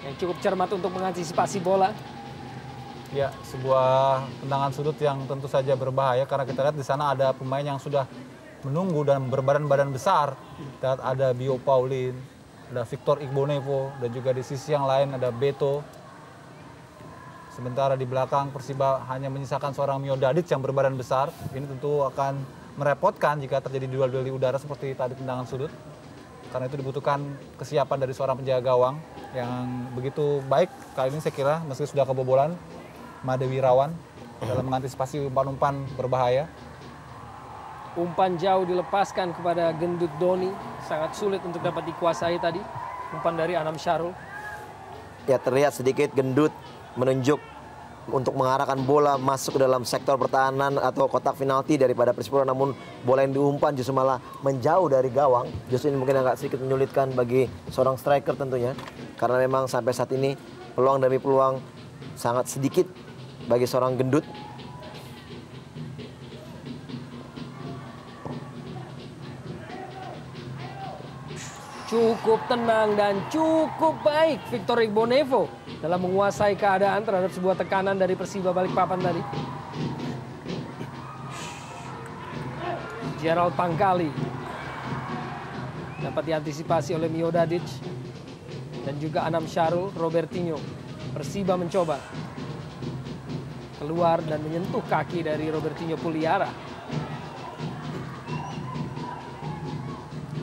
yang cukup cermat untuk mengantisipasi bola. Ya, sebuah tendangan sudut yang tentu saja berbahaya karena kita lihat di sana ada pemain yang sudah menunggu dan berbadan-badan besar. Kita lihat ada Bio Paulin, ada Victor Igbonevo, dan juga di sisi yang lain ada Beto. Sementara di belakang Persiba hanya menyisakan seorang Mio Dadic yang berbadan besar. Ini tentu akan merepotkan jika terjadi duel-duel di udara seperti tadi tendangan sudut. Karena itu dibutuhkan kesiapan dari seorang penjaga gawang yang begitu baik. Kali ini saya kira meski sudah kebobolan, Made Wirawan dalam mengantisipasi umpan-umpan berbahaya. Umpan jauh dilepaskan kepada Gendut Doni. Sangat sulit untuk dapat dikuasai tadi. Umpan dari Anam Syahrul. Ya, terlihat sedikit Gendut menunjuk untuk mengarahkan bola masuk ke dalam sektor pertahanan atau kotak penalti daripada Persipura, namun bola yang diumpan justru malah menjauh dari gawang. Justru ini mungkin agak sedikit menyulitkan bagi seorang striker tentunya, karena memang sampai saat ini peluang demi peluang sangat sedikit bagi seorang Gendut. Cukup tenang dan cukup baik Victor Igbonevo dalam menguasai keadaan terhadap sebuah tekanan dari Persiba Balikpapan tadi. Gerald Pangkali dapat diantisipasi oleh Mio Dadic dan juga Anam Syahrul. Robertinho. Persiba mencoba keluar dan menyentuh kaki dari Robertinho Puliara.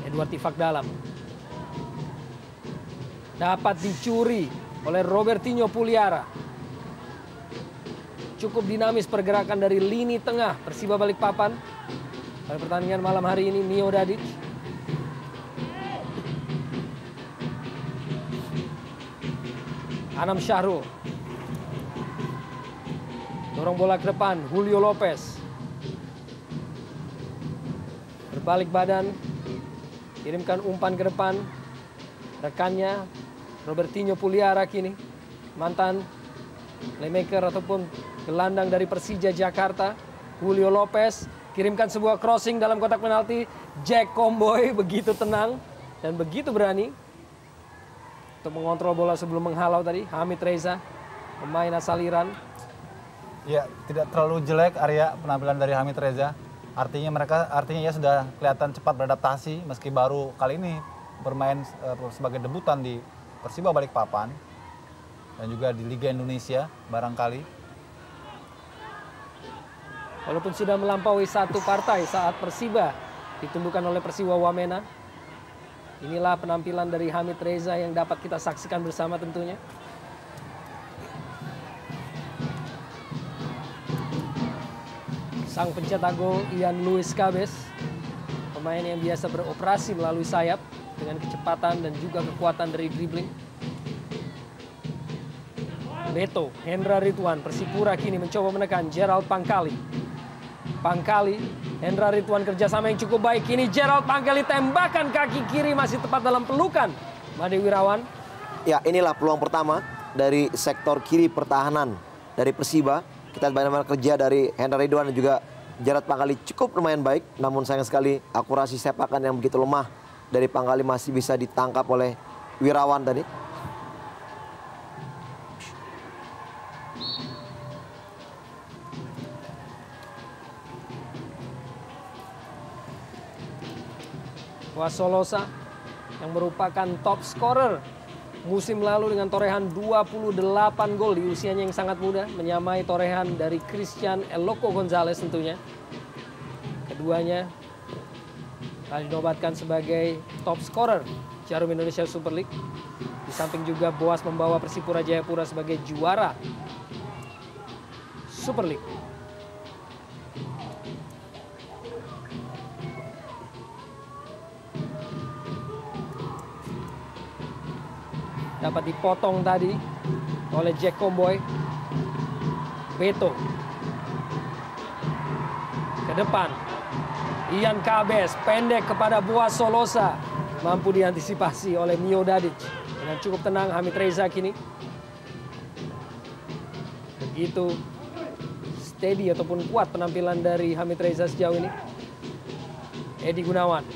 Edward Tifak dalam. Dapat dicuri oleh Robertinho Puliara. Cukup dinamis pergerakan dari lini tengah Persiba Balikpapan. Pada pertandingan malam hari ini Mio Dadic. Anam Syahrul. Dorong bola ke depan, Julio Lopez. Berbalik badan. Kirimkan umpan ke depan. Rekannya Robertinho Puliara kini mantan playmaker ataupun gelandang dari Persija Jakarta. Julio Lopez kirimkan sebuah crossing dalam kotak penalti. Jack Comboy begitu tenang dan begitu berani untuk mengontrol bola sebelum menghalau tadi. Hamid Reza, pemain asal Iran. Ya, tidak terlalu jelek Arya penampilan dari Hamid Reza. Artinya ia sudah kelihatan cepat beradaptasi meski baru kali ini bermain sebagai debutan di Persiba Balikpapan dan juga di Liga Indonesia barangkali. Walaupun sudah melampaui satu partai saat Persiba ditundukkan oleh Persiwa Wamena. Inilah penampilan dari Hamid Reza yang dapat kita saksikan bersama tentunya. Sang pencetak gol Ian Luis Cabes, pemain yang biasa beroperasi melalui sayap dengan kecepatan dan juga kekuatan dari dribbling. Beto, Hendra Ridwan, Persipura kini mencoba menekan Gerald Pangkali. Pangkali, Hendra Ridwan kerjasama yang cukup baik. Kini Gerald Pangkali tembakan kaki kiri masih tepat dalam pelukan Made Wirawan. Ya, inilah peluang pertama dari sektor kiri pertahanan dari Persiba. Kita bagaimana kerja dari Hendra Ridwan dan juga Gerald Pangkali cukup lumayan baik. Namun sayang sekali akurasi sepakan yang begitu lemah dari Pangkali masih bisa ditangkap oleh Wirawan tadi. Wasolosa yang merupakan top scorer musim lalu dengan torehan 28 gol di usianya yang sangat muda, menyamai torehan dari Christian Eloko Gonzalez tentunya. Keduanya dinobatkan sebagai top scorer Jarum Indonesia Super League. Di samping juga Boas membawa Persipura Jayapura sebagai juara Super League. Dapat dipotong tadi oleh Jack Comboy. Beto ke depan. Ian Cabes pendek kepada Boas Solosa. Mampu diantisipasi oleh Mio Dadic. Dengan cukup tenang Hamid Reza kini. Begitu steady ataupun kuat penampilan dari Hamid Reza sejauh ini. Edi Gunawan.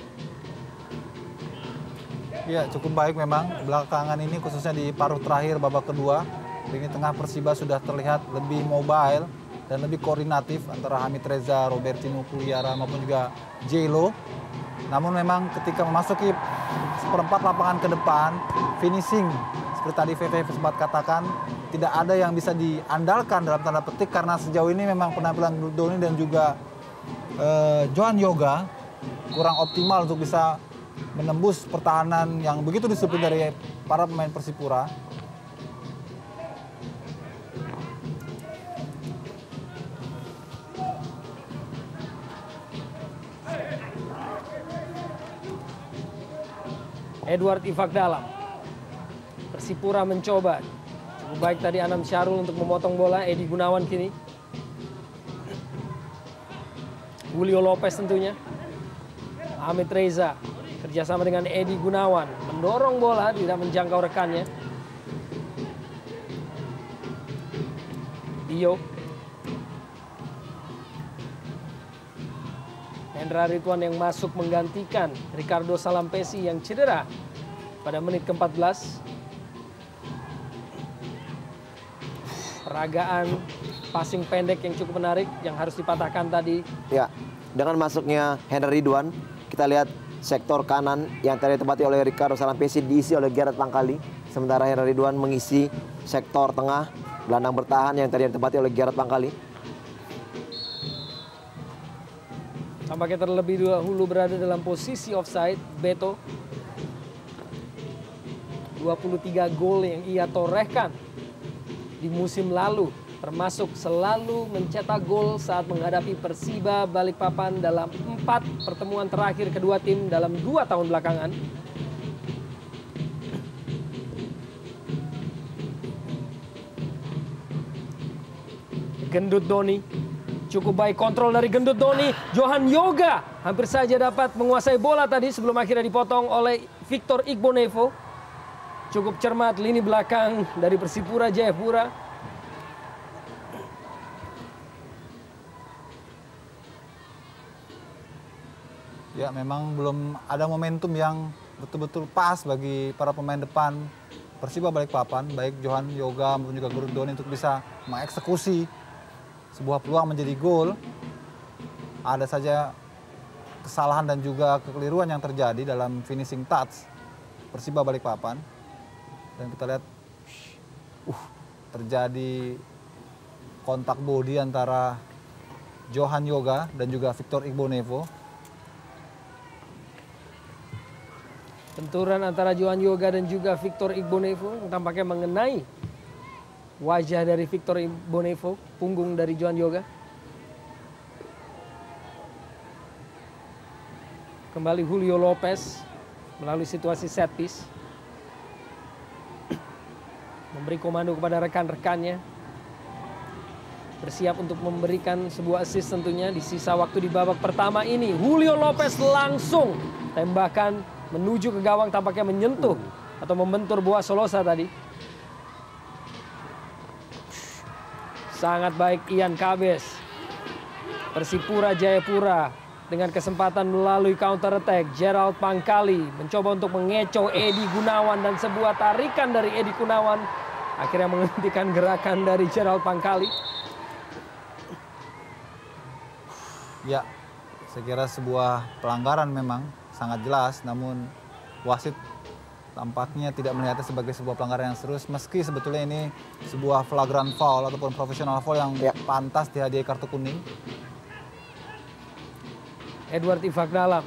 Ya, cukup baik memang belakangan ini khususnya di paruh terakhir babak kedua. Lini tengah Persiba sudah terlihat lebih mobile dan lebih koordinatif antara Hamid Reza, Robertino Puliara maupun juga Jelo. Namun memang ketika memasuki seperempat lapangan ke depan, finishing seperti tadi VV sempat katakan, tidak ada yang bisa diandalkan dalam tanda petik karena sejauh ini memang penampilan Doni dan juga Johan Yoga kurang optimal untuk bisa menembus pertahanan yang begitu disiplin dari para pemain Persipura. Edward Ifak Dalam. Persipura mencoba. Cukup baik tadi Anam Syarul untuk memotong bola. Edi Gunawan kini. Julio Lopez tentunya. Hamid Reza kerjasama dengan Edi Gunawan. Mendorong bola, tidak menjangkau rekannya. Dio. Hendra Ridwan yang masuk menggantikan Ricardo Salampesi yang cedera pada menit ke-14. Peragaan passing pendek yang cukup menarik yang harus dipatahkan tadi. Ya, dengan masuknya Hendra Ridwan, kita lihat sektor kanan yang tadi ditempati oleh Ricardo Salampesi diisi oleh Gerard Pangkali. Sementara Hendra Ridwan mengisi sektor tengah, gelandang bertahan yang tadi ditempati oleh Gerard Pangkali. Tampaknya terlebih dahulu berada dalam posisi offside, Beto. 23 gol yang ia torehkan di musim lalu, termasuk selalu mencetak gol saat menghadapi Persiba Balikpapan dalam 4 pertemuan terakhir kedua tim dalam 2 tahun belakangan. Gendut Doni. Cukup baik kontrol dari Gendut Doni. Johan Yoga hampir saja dapat menguasai bola tadi sebelum akhirnya dipotong oleh Victor Igbonevo. Cukup cermat lini belakang dari Persipura Jayapura. Ya, memang belum ada momentum yang betul-betul pas bagi para pemain depan Persiba Balikpapan, baik Johan Yoga maupun juga Gendut Doni untuk bisa mengeksekusi sebuah peluang menjadi gol. Ada saja kesalahan dan juga kekeliruan yang terjadi dalam finishing touch Persiba Balikpapan. Dan kita lihat terjadi kontak body antara Johan Yoga dan juga Victor Igbonevo. Benturan antara Johan Yoga dan juga Victor Igbonevo yang tampaknya mengenai wajah dari Victor Igbonevo, punggung dari Johan Yoga. Kembali Julio Lopez melalui situasi set piece. Memberi komando kepada rekan-rekannya. Bersiap untuk memberikan sebuah assist tentunya di sisa waktu di babak pertama ini. Julio Lopez langsung tembakan menuju ke gawang, tampaknya menyentuh atau membentur Boas Solosa tadi. Sangat baik Ian Kabes. Persipura Jayapura dengan kesempatan melalui counter attack. Gerald Pangkali mencoba untuk mengecoh Edi Gunawan dan sebuah tarikan dari Edi Gunawan akhirnya menghentikan gerakan dari Gerald Pangkali. Ya, saya kira sebuah pelanggaran memang sangat jelas, namun wasit tampaknya tidak melihatnya sebagai sebuah pelanggaran yang serius, meski sebetulnya ini sebuah flagrant foul ataupun profesional foul yang pantas dihadiahi kartu kuning. Edward Ifak Dalam.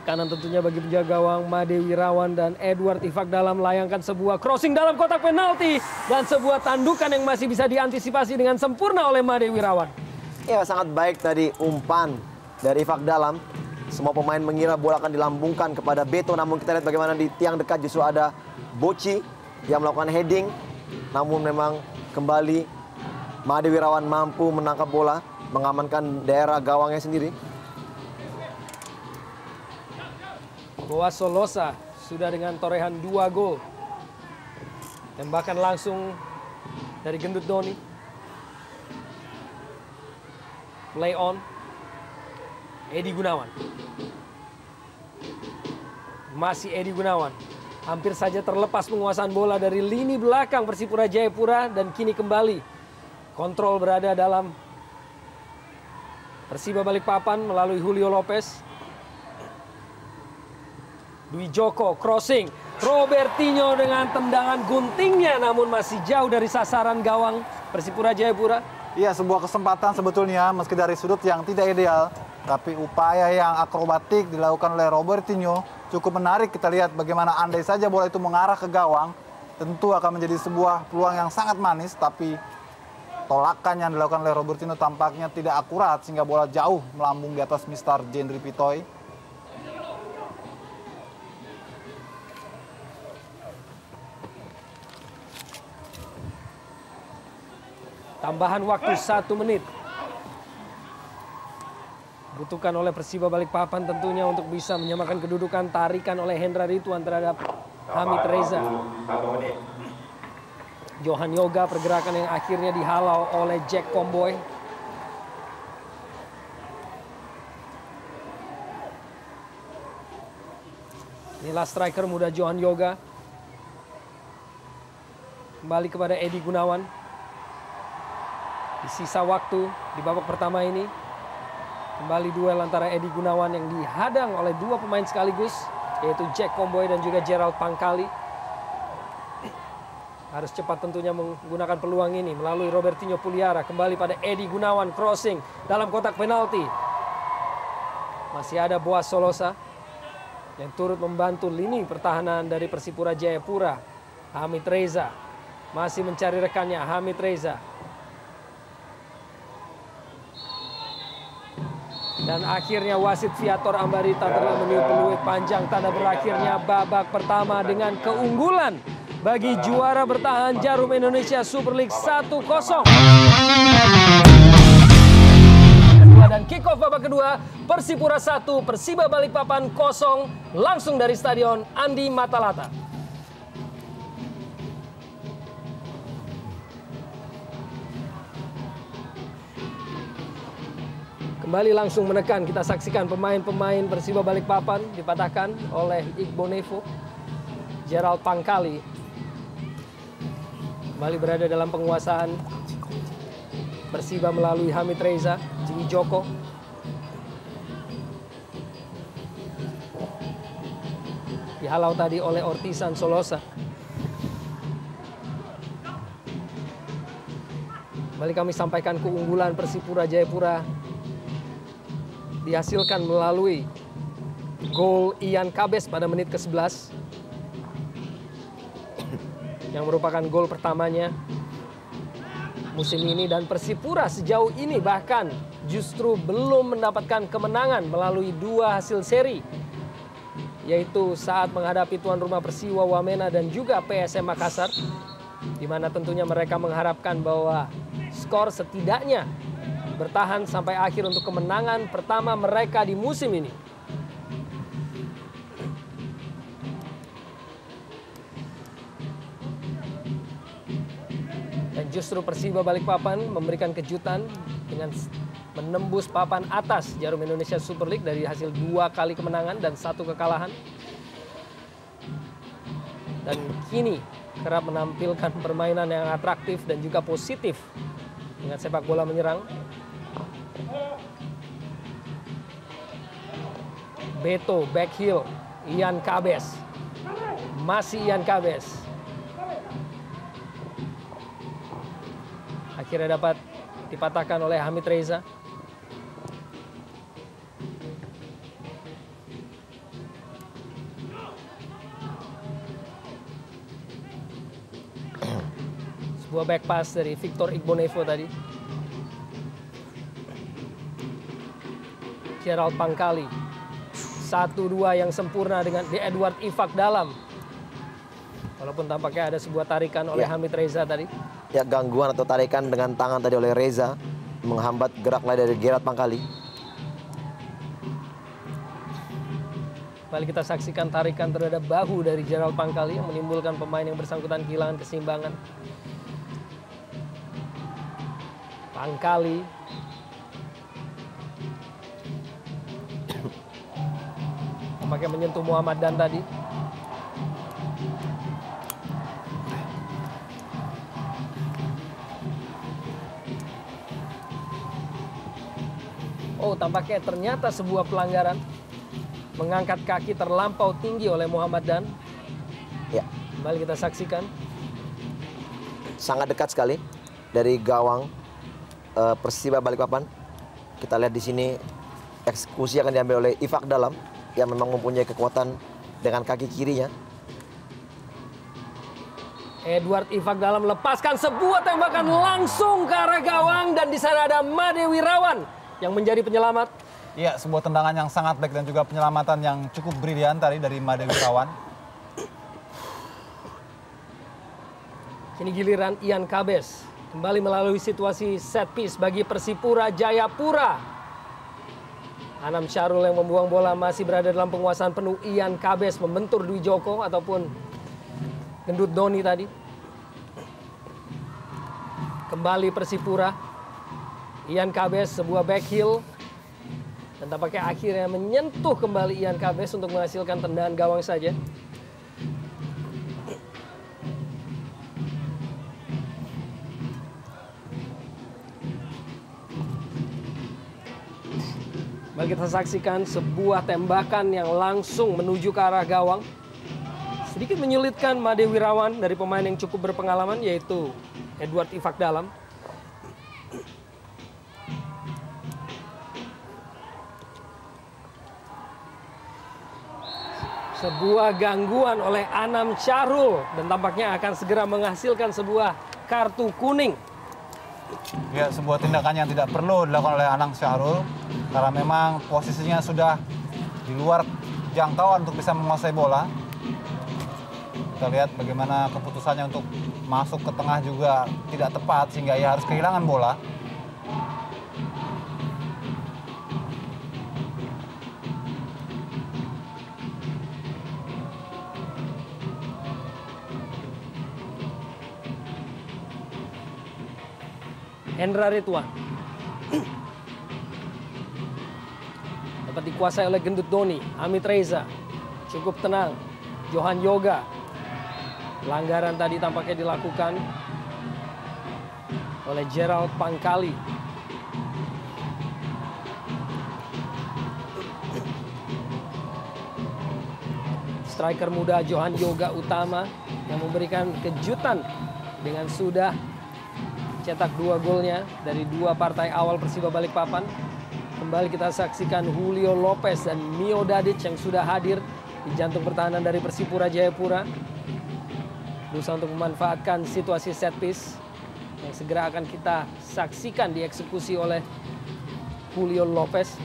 Kanan tentunya bagi penjaga gawang Made Wirawan, dan Edward Ifak Dalam melayangkan sebuah crossing dalam kotak penalti dan sebuah tandukan yang masih bisa diantisipasi dengan sempurna oleh Made Wirawan. Ya, sangat baik tadi umpan dari Ifak Dalam. Semua pemain mengira bola akan dilambungkan kepada Beto, namun kita lihat bagaimana di tiang dekat justru ada Boci yang melakukan heading. Namun memang kembali Made Wirawan mampu menangkap bola, mengamankan daerah gawangnya sendiri. Boas Solosa sudah dengan torehan 2 gol. Tembakan langsung dari Gendut Doni. Play on. Edi Gunawan. Masih Edi Gunawan. Hampir saja terlepas penguasaan bola dari lini belakang Persipura Jayapura dan kini kembali kontrol berada dalam Persiba Balikpapan melalui Julio Lopez. Dwi Joko crossing. Robertinho dengan tendangan guntingnya namun masih jauh dari sasaran gawang Persipura Jayapura. Iya, sebuah kesempatan sebetulnya meski dari sudut yang tidak ideal. Tapi upaya yang akrobatik dilakukan oleh Robertinho cukup menarik. Kita lihat bagaimana andai saja bola itu mengarah ke gawang, tentu akan menjadi sebuah peluang yang sangat manis. Tapi tolakan yang dilakukan oleh Robertinho tampaknya tidak akurat sehingga bola jauh melambung di atas Mr. Jendri Pitoy. Tambahan waktu 1 menit. Butuhkan oleh Persiba Balikpapan tentunya untuk bisa menyamakan kedudukan. Tarikan oleh Hendra Ridwan terhadap Hamid Reza. Johan Yoga, pergerakan yang akhirnya dihalau oleh Jack Comboy. Inilah striker muda Johan Yoga. Kembali kepada Edi Gunawan. Di sisa waktu di babak pertama ini. Kembali duel antara Edi Gunawan yang dihadang oleh 2 pemain sekaligus, yaitu Jack Comboy dan juga Gerald Pangkali. Harus cepat tentunya menggunakan peluang ini melalui Robertinho Puliara. Kembali pada Edi Gunawan, crossing dalam kotak penalti. Masih ada Boas Solosa yang turut membantu lini pertahanan dari Persipura Jayapura. Hamid Reza masih mencari rekannya, Hamid Reza. Dan akhirnya wasit Viator Ambarita telah meniup peluit panjang tanda berakhirnya babak pertama dengan keunggulan bagi juara bertahan Jarum Indonesia Super League 1-0. Dan kick off babak kedua, Persipura 1, Persiba Balikpapan 0, langsung dari Stadion Andi Matalata. Kembali langsung menekan, kita saksikan pemain-pemain Persiba Balikpapan dipatahkan oleh Igbo Nevo. Gerald Pangkali kembali berada dalam penguasaan Persiba melalui Hamid Reza, Dwi Joko. Dihalau tadi oleh Ortisan Solosa. Kembali kami sampaikan keunggulan Persipura Jayapura dihasilkan melalui gol Ian Kabes pada menit ke-11 yang merupakan gol pertamanya musim ini, dan Persipura sejauh ini bahkan justru belum mendapatkan kemenangan melalui 2 hasil seri, yaitu saat menghadapi tuan rumah Persiwa Wamena dan juga PSM Makassar, di mana tentunya mereka mengharapkan bahwa skor setidaknya bertahan sampai akhir untuk kemenangan pertama mereka di musim ini. Dan justru Persiba Balikpapan memberikan kejutan dengan menembus papan atas Jarum Indonesia Super League dari hasil 2 kali kemenangan dan 1 kekalahan. Dan kini kerap menampilkan permainan yang atraktif dan juga positif dengan sepak bola menyerang. Beto, back heel, Ian Kabes. Masih Ian Kabes. Akhirnya dapat dipatahkan oleh Hamid Reza. Sebuah back pass dari Victor Igbonevo tadi. Gerald Pangkali. 1-2 yang sempurna dengan di Edward Ifak dalam. Walaupun tampaknya ada sebuah tarikan oleh Hamid Reza tadi. Ya, gangguan atau tarikan dengan tangan tadi oleh Reza menghambat gerak lari dari Gerald Pangkali. Kembali kita saksikan tarikan terhadap bahu dari Gerald Pangkali yang menimbulkan pemain yang bersangkutan kehilangan keseimbangan. Pangkali. tampaknya menyentuh Muhammad Dan tadi. Oh, tampaknya ternyata sebuah pelanggaran. Mengangkat kaki terlampau tinggi oleh Muhammad Dan. Ya, Kembali kita saksikan. sangat dekat sekali dari gawang Persiba Balikpapan. Kita lihat di sini eksekusi akan diambil oleh Ifak Dalam yang memang mempunyai kekuatan dengan kaki kirinya. Edward Ifak Dalam melepaskan sebuah tembakan langsung ke arah gawang, dan di sana ada Made Wirawan yang menjadi penyelamat. Ya, sebuah tendangan yang sangat baik dan juga penyelamatan yang cukup brilian tadi dari Made Wirawan. Kini giliran Ian Kabes kembali melalui situasi set piece bagi Persipura Jayapura. Anam Syarul yang membuang bola masih berada dalam penguasaan penuh Ian Kabes, membentur Dwi Joko ataupun Gendut Doni tadi. Kembali Persipura. Ian Kabes sebuah back heel. Dan tampaknya akhirnya menyentuh kembali Ian Kabes untuk menghasilkan tendangan gawang saja. Mari kita saksikan sebuah tembakan yang langsung menuju ke arah gawang. Sedikit menyulitkan Made Wirawan dari pemain yang cukup berpengalaman, yaitu Edward Ifak Dalam. Sebuah gangguan oleh Anam Syarul dan tampaknya akan segera menghasilkan sebuah kartu kuning. Ya, sebuah tindakan yang tidak perlu dilakukan oleh Anam Syarul karena memang posisinya sudah di luar jangkauan untuk bisa menguasai bola. Kita lihat bagaimana keputusannya untuk masuk ke tengah juga tidak tepat sehingga ia harus kehilangan bola. Hendra Ridwan dapat dikuasai oleh Gendut Doni. Amit Reza cukup tenang. Johan Yoga, pelanggaran tadi tampaknya dilakukan oleh Gerald Pangkali. Striker muda Johan Yoga Utama yang memberikan kejutan dengan sudah cetak 2 golnya dari 2 partai awal Persiba Balikpapan. Kembali kita saksikan Julio Lopez dan Mio Dadic yang sudah hadir di jantung pertahanan dari Persipura Jayapura. Berusaha untuk memanfaatkan situasi set piece yang segera akan kita saksikan dieksekusi oleh Julio Lopez.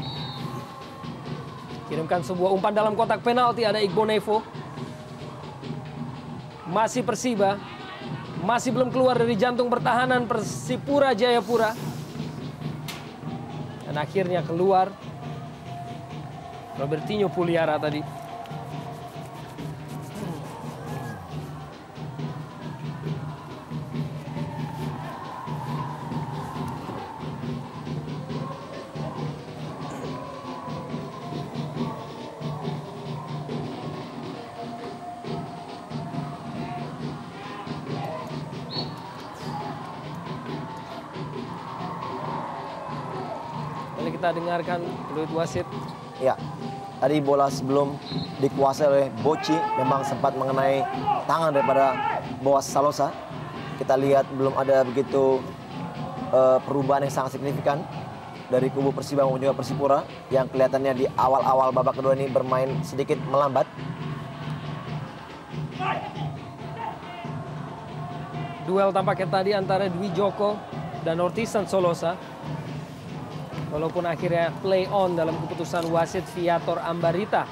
Kirimkan sebuah umpan dalam kotak penalti, ada Igbo Nevo. Masih Persiba. Masih belum keluar dari jantung pertahanan Persipura Jayapura. Dan akhirnya keluar Robertinho Puliara tadi. Kita dengarkan peluit wasit. Ya, tadi bola sebelum dikuasai oleh Boci memang sempat mengenai tangan daripada Boas Salosa. Kita lihat belum ada begitu perubahan yang sangat signifikan dari kubu Persiba maupun juga Persipura yang kelihatannya di awal-awal babak kedua ini bermain sedikit melambat. Duel tampaknya tadi antara Dwi Joko dan Ortisan Solosa. Walaupun akhirnya play on dalam keputusan wasit Viator Ambarita.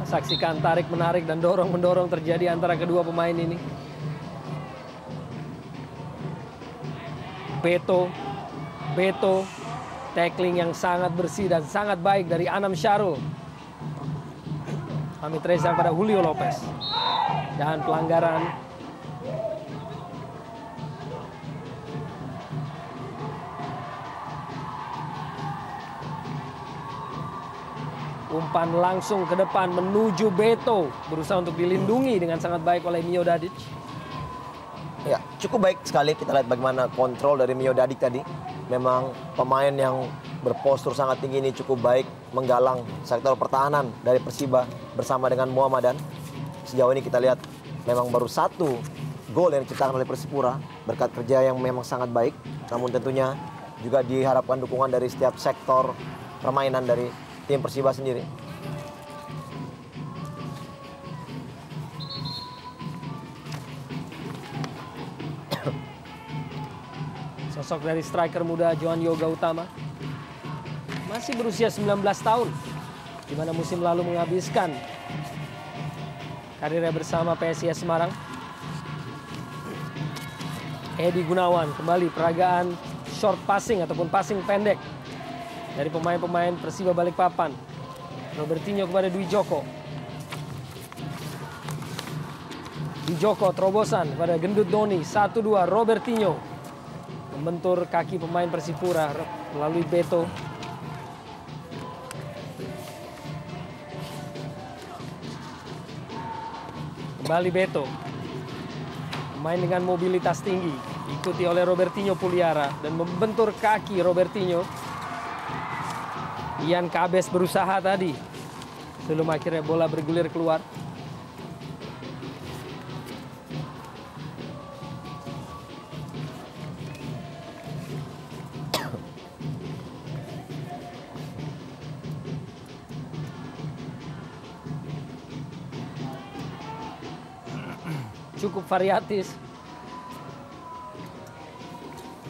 Saksikan tarik-menarik dan dorong-mendorong terjadi antara kedua pemain ini. Beto, tackling yang sangat bersih dan sangat baik dari Anam Syarul. Amit Reza pada Julio Lopez. Dan pelanggaran Umpan langsung ke depan menuju Beto. Berusaha untuk dilindungi dengan sangat baik oleh Mio Dadic. Ya, cukup baik sekali kita lihat bagaimana kontrol dari Mio Dadic tadi. Memang pemain yang berpostur sangat tinggi ini cukup baik menggalang sektor pertahanan dari Persiba bersama dengan Muhammadan. Sejauh ini kita lihat memang baru 1 gol yang diciptakan oleh Persipura berkat kerja yang memang sangat baik. Namun tentunya juga diharapkan dukungan dari setiap sektor permainan dari tim Persiba sendiri. Sosok dari striker muda Johan Yoga Utama. Masih berusia 19 tahun. Di mana musim lalu menghabiskan karirnya bersama PSIS Semarang. Edi Gunawan kembali peragaan short passing ataupun passing pendek dari pemain-pemain Persiba Balikpapan. Robertinho kepada Dwi Joko. Dwi Joko terobosan kepada Gendut Doni. 1-2 Robertinho. Membentur kaki pemain Persipura melalui Beto. Kembali Beto. Pemain dengan mobilitas tinggi. Diikuti oleh Robertinho Puliara. Dan membentur kaki Robertinho. Ian Kabes berusaha tadi. Sebelum akhirnya bola bergulir keluar. Cukup variatis.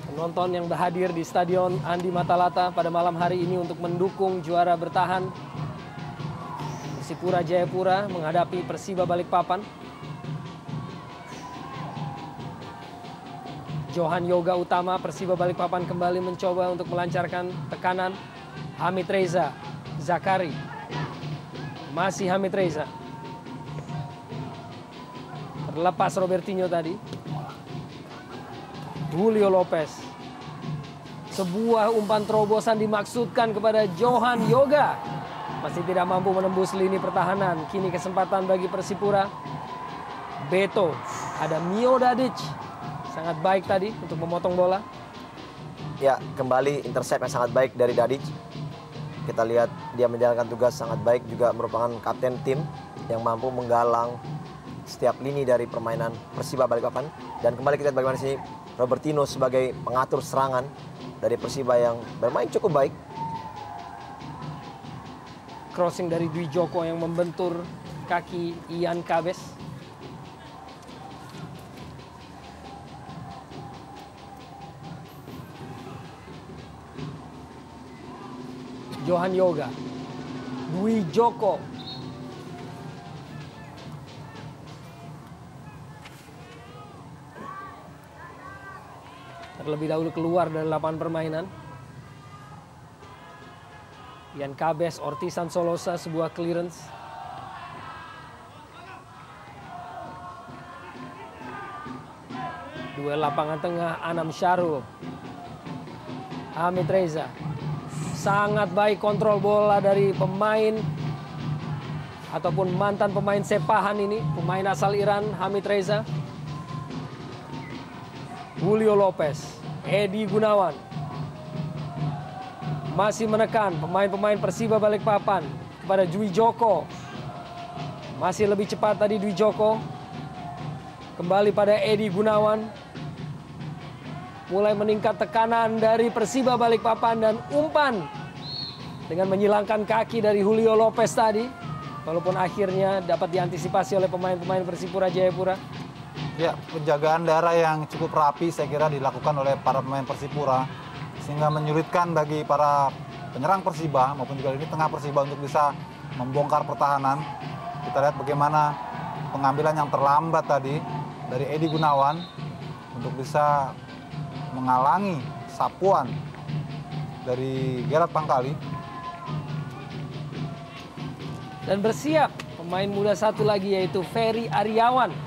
Penonton yang berhadir di Stadion Andi Matalata pada malam hari ini untuk mendukung juara bertahan Persipura Jayapura menghadapi Persiba Balikpapan. Johan Yoga Utama Persiba Balikpapan kembali mencoba untuk melancarkan tekanan. Hamid Reza, Zakari. Masih Hamid Reza. Terlepas Robertinho tadi. Julio Lopez. Sebuah umpan terobosan dimaksudkan kepada Johan Yoga. Masih tidak mampu menembus lini pertahanan. Kini kesempatan bagi Persipura. Beto. Ada Mio Dadic. Sangat baik tadi untuk memotong bola. Ya, kembali intercept yang sangat baik dari Dadic. Kita lihat dia menjalankan tugas sangat baik. Juga merupakan kapten tim yang mampu menggalang setiap lini dari permainan Persiba Balikpapan. Dan kembali kita lihat bagaimana sini Robertinho sebagai pengatur serangan dari Persiba yang bermain cukup baik. Crossing dari Dwi Joko yang membentur kaki Ian Kabes. Johan Yoga. Dwi Joko. Terlebih dahulu keluar dari lapangan permainan. Ian Kabes, Ortisan Solosa, sebuah clearance. Duel lapangan tengah, Anam Syarul. Hamid Reza. Sangat baik kontrol bola dari pemain ataupun mantan pemain Sepahan ini. Pemain asal Iran, Hamid Reza. Julio Lopez. Edi Gunawan. Masih menekan pemain-pemain Persiba Balikpapan kepada Dwi Joko. Masih lebih cepat tadi Dwi Joko. Kembali pada Edi Gunawan. Mulai meningkat tekanan dari Persiba Balikpapan dan umpan dengan menyilangkan kaki dari Julio Lopez tadi. Walaupun akhirnya dapat diantisipasi oleh pemain-pemain Persipura Jayapura. Ya, penjagaan darah yang cukup rapi saya kira dilakukan oleh para pemain Persipura. Sehingga menyulitkan bagi para penyerang Persiba maupun juga ini tengah Persiba untuk bisa membongkar pertahanan. Kita lihat bagaimana pengambilan yang terlambat tadi dari Edi Gunawan untuk bisa menghalangi sapuan dari Gerard Pangkali. Dan bersiap pemain muda satu lagi yaitu Ferry Ariawan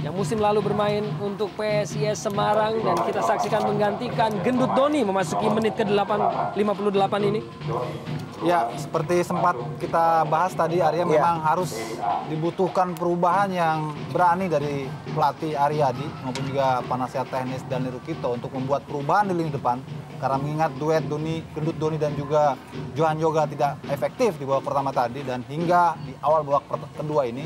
yang musim lalu bermain untuk PSIS Semarang dan kita saksikan menggantikan Gendut Doni memasuki menit ke-58 ini. Ya, seperti sempat kita bahas tadi, Arya, memang harus dibutuhkan perubahan yang berani dari pelatih Aryadi maupun juga penasihat teknis Daniel Rukito untuk membuat perubahan di lini depan. Karena mengingat duet Gendut Doni dan juga Johan Yoga tidak efektif di babak pertama tadi dan hingga di awal babak kedua ini.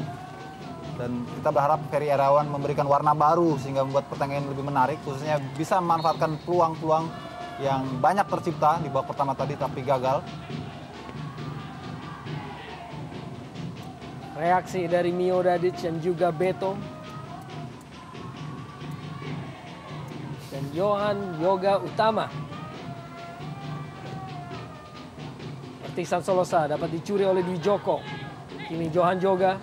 Dan kita berharap Ferry Irawan memberikan warna baru sehingga membuat pertandingan lebih menarik, khususnya bisa memanfaatkan peluang-peluang yang banyak tercipta di babak pertama tadi tapi gagal. Reaksi dari Mio Dadic dan juga Beto. Dan Johan Yoga Utama. Ortisan Solosa dapat dicuri oleh Dwi Joko. Kini Johan Yoga.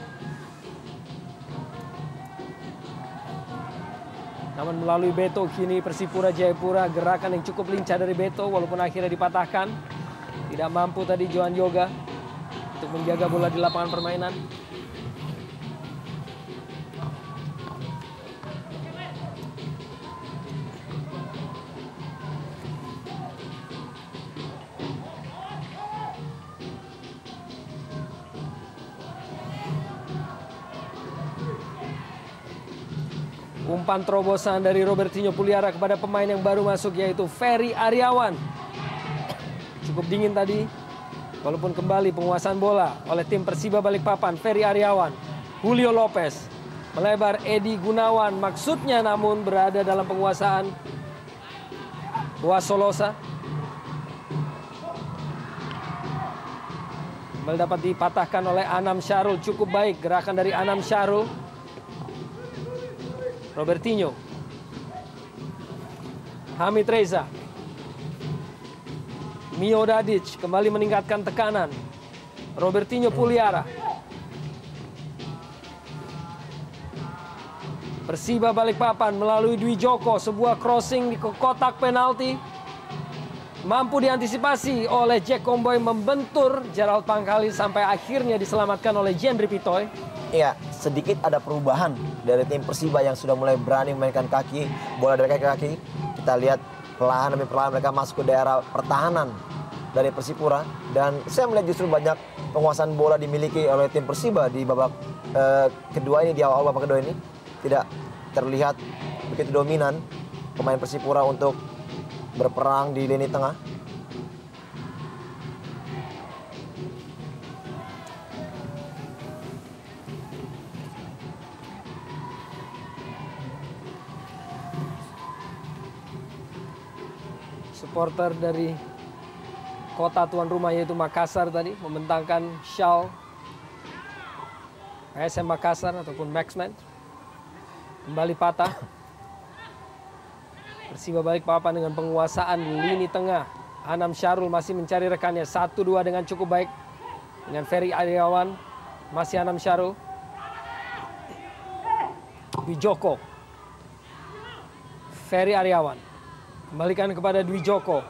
Namun melalui Beto kini Persipura Jayapura, gerakan yang cukup lincah dari Beto walaupun akhirnya dipatahkan. Tidak mampu tadi Johan Yoga untuk menjaga bola di lapangan permainan. Umpan terobosan dari Robertinho Puliara kepada pemain yang baru masuk yaitu Ferry Aryawan. Cukup dingin tadi. Walaupun kembali penguasaan bola oleh tim Persiba Balikpapan. Ferry Aryawan, Julio Lopez, melebar Edi Gunawan. Maksudnya namun berada dalam penguasaan Boas Solosa. Kembali dapat dipatahkan oleh Anam Syarul. Cukup baik gerakan dari Anam Syarul. Robertinho, Hamid Reza, Mio Dadic kembali meningkatkan tekanan. Robertinho Puliara. Persiba Balikpapan melalui Dwi Joko, sebuah crossing di kotak penalti. Mampu diantisipasi oleh Jack Comboy, membentur Gerald Pangkali sampai akhirnya diselamatkan oleh Jendri Pitoy. Iya, sedikit ada perubahan dari tim Persiba yang sudah mulai berani memainkan kaki, bola dari kaki ke kaki. Kita lihat perlahan demi perlahan mereka masuk ke daerah pertahanan dari Persipura. Dan saya melihat justru banyak penguasaan bola dimiliki oleh tim Persiba di babak kedua ini, di awal babak kedua ini. Tidak terlihat begitu dominan pemain Persipura untuk berperang di lini tengah. Supporter dari kota tuan rumah yaitu Makassar tadi membentangkan shawl PSM Makassar ataupun Maxman. Kembali patah. Persiba Balikpapan dengan penguasaan lini tengah. Anam Syarul masih mencari rekannya. 1-2 dengan cukup baik. Dengan Ferry Aryawan. Masih Anam Syarul. Dwi Joko. Ferry Aryawan. Kembalikan kepada Dwi Joko.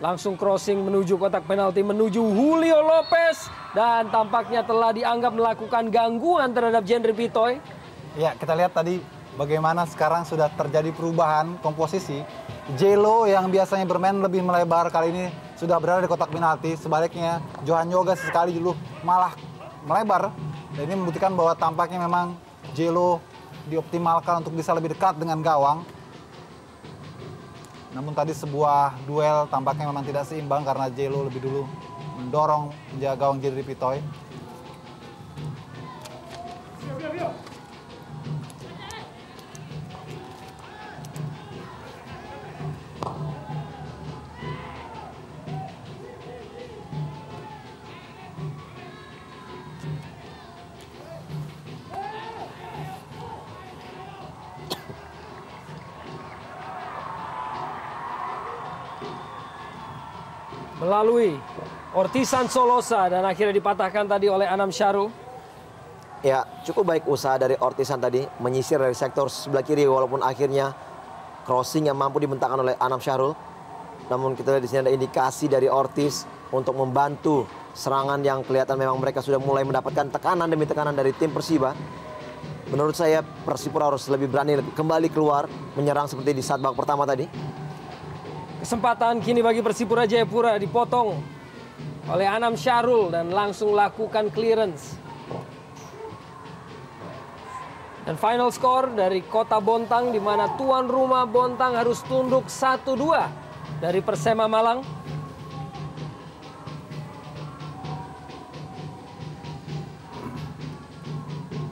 Langsung crossing menuju kotak penalti. Menuju Julio Lopez. Dan tampaknya telah dianggap melakukan gangguan terhadap Jendri Pitoy. Ya, kita lihat tadi bagaimana sekarang sudah terjadi perubahan komposisi. Jelo yang biasanya bermain lebih melebar kali ini sudah berada di kotak penalti. Sebaliknya Johan Yoga sekali dulu malah melebar. Dan ini membuktikan bahwa tampaknya memang Jelo dioptimalkan untuk bisa lebih dekat dengan gawang. Namun tadi sebuah duel tampaknya memang tidak seimbang karena Jelo lebih dulu mendorong penjaga gawang Jendri Pitoy. Melalui Ortisan Solosa dan akhirnya dipatahkan tadi oleh Anam Syarul. Ya, cukup baik usaha dari Ortisan tadi menyisir dari sektor sebelah kiri walaupun akhirnya crossing yang mampu dibentangkan oleh Anam Syarul. Namun kita lihat di sini ada indikasi dari Ortiz untuk membantu serangan yang kelihatan memang mereka sudah mulai mendapatkan tekanan demi tekanan dari tim Persiba. Menurut saya Persipura harus lebih berani kembali keluar menyerang seperti di saat babak pertama tadi. Kesempatan kini bagi Persipura Jayapura, dipotong oleh Anam Syarul dan langsung lakukan clearance. Dan final score dari Kota Bontang, di mana tuan rumah Bontang harus tunduk 1-2 dari Persema Malang.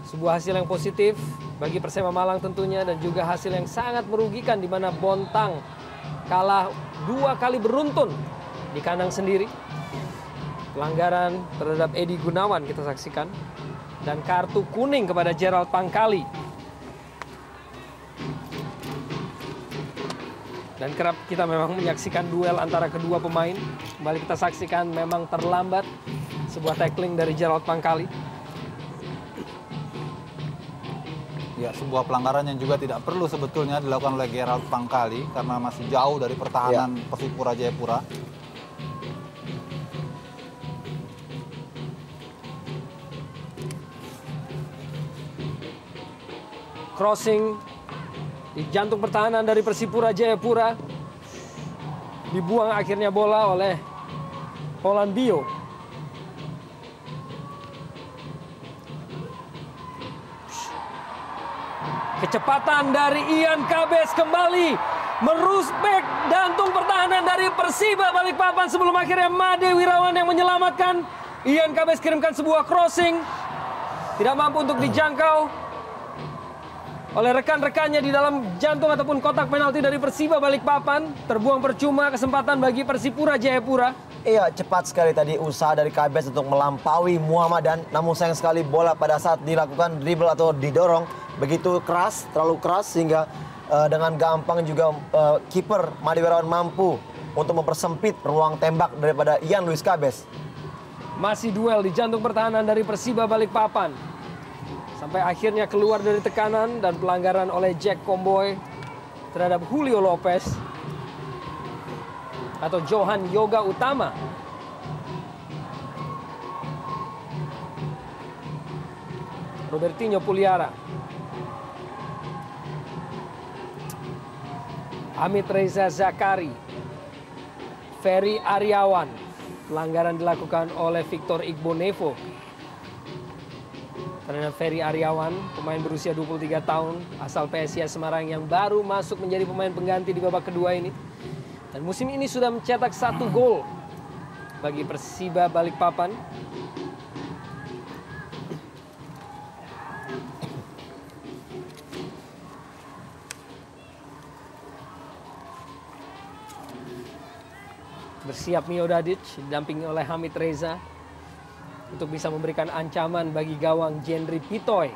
Sebuah hasil yang positif bagi Persema Malang tentunya, dan juga hasil yang sangat merugikan di mana Bontang kalah 2 kali beruntun di kandang sendiri. Pelanggaran terhadap Edi Gunawan kita saksikan, dan kartu kuning kepada Gerald Pangkali. Dan kerap kita memang menyaksikan duel antara kedua pemain. Kembali kita saksikan memang terlambat sebuah tackling dari Gerald Pangkali. Ya, sebuah pelanggaran yang juga tidak perlu sebetulnya dilakukan oleh Gerald Pangkali karena masih jauh dari pertahanan Persipura Jayapura. Crossing di jantung pertahanan dari Persipura Jayapura. Dibuang akhirnya bola oleh Polandio. Kecepatan dari Ian Kabes kembali merusbek jantung pertahanan dari Persiba Balikpapan sebelum akhirnya Made Wirawan yang menyelamatkan. Ian Kabes kirimkan sebuah crossing, tidak mampu untuk dijangkau oleh rekan-rekannya di dalam jantung ataupun kotak penalti dari Persiba Balikpapan. Terbuang percuma kesempatan bagi Persipura Jayapura. Iya, cepat sekali tadi usaha dari Kabes untuk melampaui Muhammadan. Namun sayang sekali bola pada saat dilakukan dribble atau didorong begitu keras, terlalu keras, sehingga dengan gampang juga kiper Made Wirawan mampu untuk mempersempit ruang tembak daripada Ian Luis Kabes. Masih duel di jantung pertahanan dari Persiba Balikpapan. Sampai akhirnya keluar dari tekanan dan pelanggaran oleh Jack Comboy terhadap Julio Lopez atau Johan Yoga Utama. Robertinho Puliara. Amit Reza Zakari. Ferry Aryawan. Pelanggaran dilakukan oleh Victor Igbonevo terhadap Ferry Aryawan, pemain berusia 23 tahun, asal PSIS Semarang yang baru masuk menjadi pemain pengganti di babak kedua ini. Dan musim ini sudah mencetak 1 gol bagi Persiba Balikpapan. Bersiap Mio Dadic, didampingi oleh Hamid Reza, untuk bisa memberikan ancaman bagi gawang Jendri Pitoy.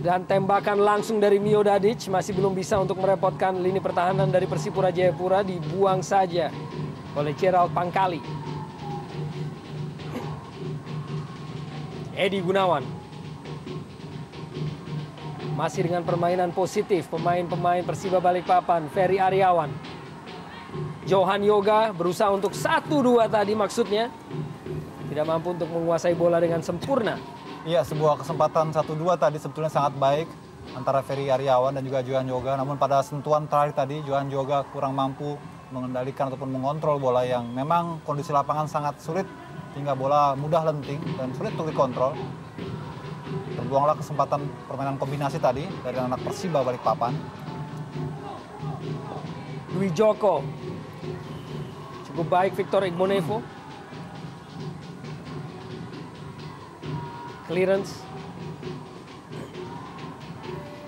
Dan tembakan langsung dari Mio Dadic masih belum bisa untuk merepotkan lini pertahanan dari Persipura Jayapura. Dibuang saja oleh Gerald Pangkali. Edi Gunawan. Masih dengan permainan positif pemain-pemain Persiba Balikpapan. Ferry Aryawan. Johan Yoga berusaha untuk 1-2 tadi maksudnya. Tidak mampu untuk menguasai bola dengan sempurna. Iya, sebuah kesempatan 1-2 tadi sebetulnya sangat baik antara Ferry Aryawan dan juga Johan Yoga. Namun pada sentuhan terakhir tadi Johan Yoga kurang mampu mengendalikan ataupun mengontrol bola yang memang kondisi lapangan sangat sulit. Hingga bola mudah lenting dan sulit untuk dikontrol. Terbuanglah kesempatan permainan kombinasi tadi dari anak Persiba Balikpapan. Dwi Joko. Cukup baik Victor Igbonevo. Clearance.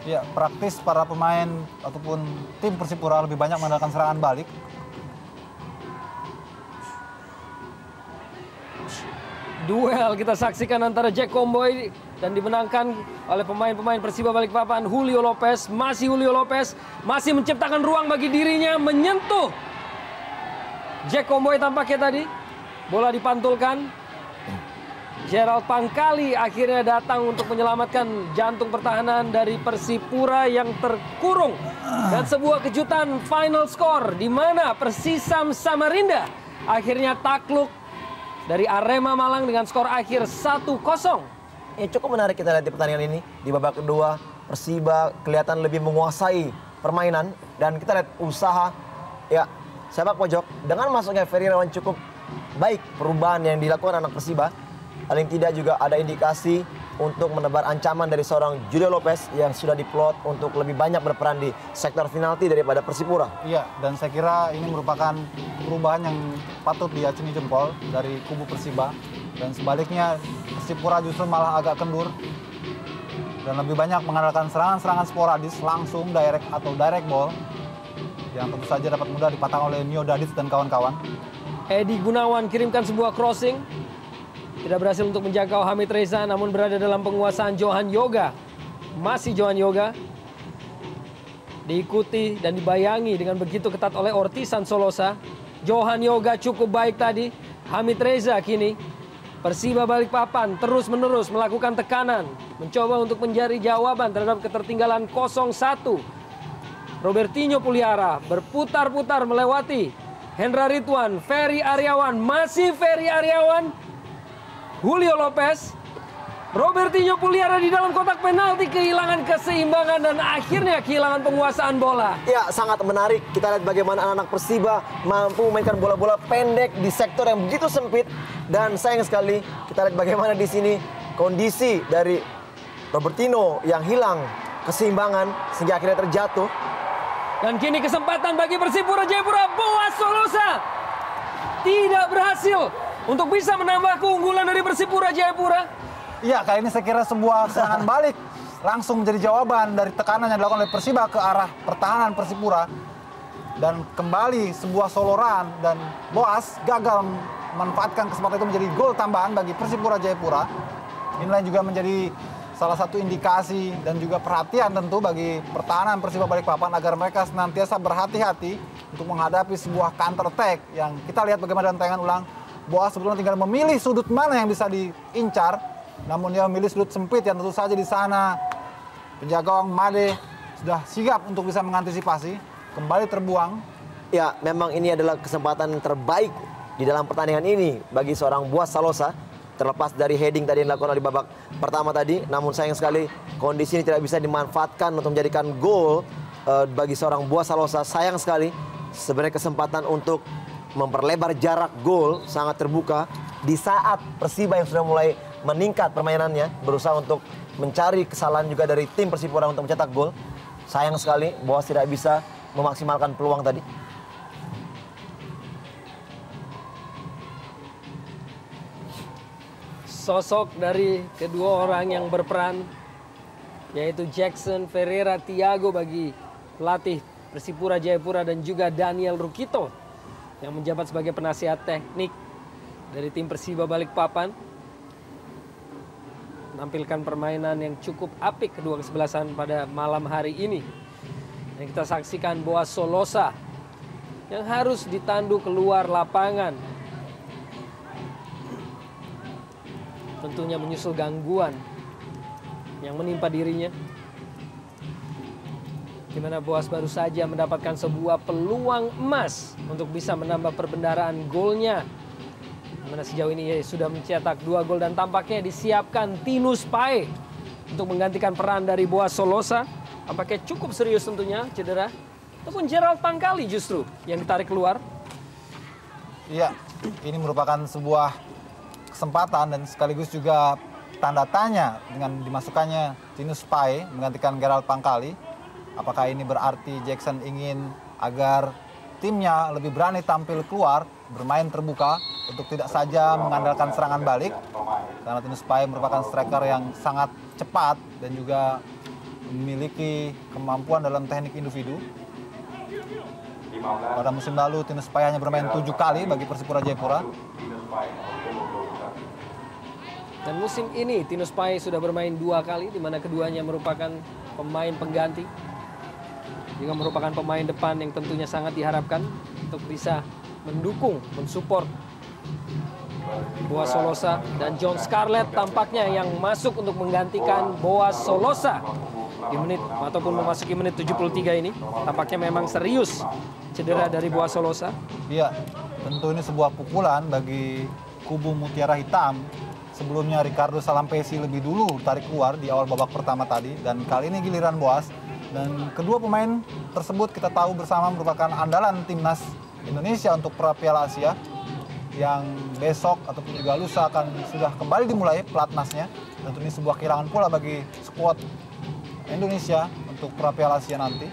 Ya, praktis para pemain ataupun tim Persipura lebih banyak mengandalkan serangan balik. Duel kita saksikan antara Jack Comboy dan dimenangkan oleh pemain-pemain Persiba Balikpapan. Julio Lopez, Julio Lopez masih menciptakan ruang bagi dirinya, menyentuh Jack Comboy tampaknya tadi. Bola dipantulkan. Gerald Pangkali akhirnya datang untuk menyelamatkan jantung pertahanan dari Persipura yang terkurung. Dan sebuah kejutan final score di mana Persisam Samarinda akhirnya takluk dari Arema Malang dengan skor akhir 1-0. Cukup menarik kita lihat di pertandingan ini. Di babak kedua, Persiba kelihatan lebih menguasai permainan dan kita lihat usaha ya sepak pojok dengan masuknya Ferry Irawan cukup baik perubahan yang dilakukan anak Persiba. Paling tidak juga ada indikasi untuk menebar ancaman dari seorang Julio Lopez yang sudah diplot untuk lebih banyak berperan di sektor penalti daripada Persipura. Iya, dan saya kira ini merupakan perubahan yang patut diacungi jempol dari kubu Persiba. Dan sebaliknya Persipura justru malah agak kendur dan lebih banyak mengandalkan serangan-serangan sporadis langsung direct atau direct ball yang tentu saja dapat mudah dipatang oleh Nio Dadis dan kawan-kawan. Edi Gunawan kirimkan sebuah crossing. Tidak berhasil untuk menjangkau Hamid Reza, namun berada dalam penguasaan Johan Yoga. Masih Johan Yoga. Diikuti dan dibayangi dengan begitu ketat oleh Ortisan Solosa. Johan Yoga cukup baik tadi. Hamid Reza kini. Persiba Balikpapan terus-menerus melakukan tekanan. Mencoba untuk mencari jawaban terhadap ketertinggalan 0-1. Robertinho Puliara berputar-putar melewati Hendra Ridwan, Ferry Aryawan, masih Ferry Aryawan. Julio Lopez, Robertinho Puliara di dalam kotak penalti kehilangan keseimbangan dan akhirnya kehilangan penguasaan bola. Ya, sangat menarik. Kita lihat bagaimana anak Persiba mampu memainkan bola-bola pendek di sektor yang begitu sempit. Dan sayang sekali kita lihat bagaimana di sini kondisi dari Robertinho yang hilang keseimbangan sehingga akhirnya terjatuh. Dan kini kesempatan bagi Persipura Jayapura. Boas Solosa tidak berhasil untuk bisa menambah keunggulan dari Persipura Jayapura. Iya, kali ini saya kira sebuah serangan balik langsung menjadi jawaban dari tekanan yang dilakukan oleh Persiba ke arah pertahanan Persipura. Dan kembali sebuah soloran dan Boas gagal memanfaatkan kesempatan itu menjadi gol tambahan bagi Persipura Jayapura. Inilah juga menjadi salah satu indikasi dan juga perhatian tentu bagi pertahanan Persiba Balikpapan agar mereka senantiasa berhati-hati untuk menghadapi sebuah counter attack yang kita lihat bagaimana dalam tayangan ulang. Boas sebetulnya tinggal memilih sudut mana yang bisa diincar, namun dia memilih sudut sempit yang tentu saja di sana penjaga gawang Made sudah sigap untuk bisa mengantisipasi, kembali terbuang. Ya, memang ini adalah kesempatan terbaik di dalam pertandingan ini bagi seorang Boas Solosa. Terlepas dari heading tadi yang dilakukan di babak pertama tadi, namun sayang sekali kondisi ini tidak bisa dimanfaatkan untuk menjadikan gol bagi seorang Boas Solosa. Sayang sekali, sebenarnya kesempatan untuk memperlebar jarak gol sangat terbuka di saat Persiba yang sudah mulai meningkat permainannya, berusaha untuk mencari kesalahan juga dari tim Persipura untuk mencetak gol. Sayang sekali Boas tidak bisa memaksimalkan peluang tadi. Sosok dari kedua orang yang berperan yaitu Jackson Ferreira Tiago bagi pelatih Persipura Jayapura dan juga Daniel Rukito yang menjabat sebagai penasihat teknik dari tim Persiba Balikpapan. Menampilkan permainan yang cukup apik kedua kesebelasan pada malam hari ini. Yang kita saksikan Boas Solosa yang harus ditandu keluar lapangan. Tentunya menyusul gangguan yang menimpa dirinya. Di mana Boas baru saja mendapatkan sebuah peluang emas untuk bisa menambah perbendaharaan golnya. Di mana sejauh ini sudah mencetak 2 gol dan tampaknya disiapkan Tinus Pae untuk menggantikan peran dari Boas Solosa. Tampaknya cukup serius tentunya cedera. Ataupun Gerald Pangkali justru yang ditarik keluar. Iya, ini merupakan sebuah kesempatan dan sekaligus juga tanda tanya dengan dimasukkannya Tinus Pae menggantikan Gerald Pangkali. Apakah ini berarti Jackson ingin agar timnya lebih berani tampil keluar, bermain terbuka untuk tidak saja mengandalkan serangan balik. Karena Tinus Pae merupakan striker yang sangat cepat dan juga memiliki kemampuan dalam teknik individu. Pada musim lalu Tinus Pae hanya bermain 7 kali bagi Persipura Jayapura. Dan musim ini Tinus Pae sudah bermain 2 kali, di mana keduanya merupakan pemain pengganti. Juga merupakan pemain depan yang tentunya sangat diharapkan untuk bisa mendukung, mensupport Boas Solosa. Dan John Scarlett tampaknya yang masuk untuk menggantikan Boas Solosa di menit ataupun memasuki menit 73 ini. Tampaknya memang serius cedera dari Boas Solosa. Iya, tentu ini sebuah pukulan bagi kubu Mutiara Hitam. Sebelumnya Ricardo Salampesi lebih dulu tarik keluar di awal babak pertama tadi. Dan kali ini giliran Boas Dan kedua pemain tersebut kita tahu bersama merupakan andalan timnas Indonesia untuk pra Piala Asia yang besok ataupun juga lusa akan sudah kembali dimulai pelatnasnya. Tentu ini sebuah kehilangan pula bagi skuad Indonesia untuk pra Piala Asia nanti.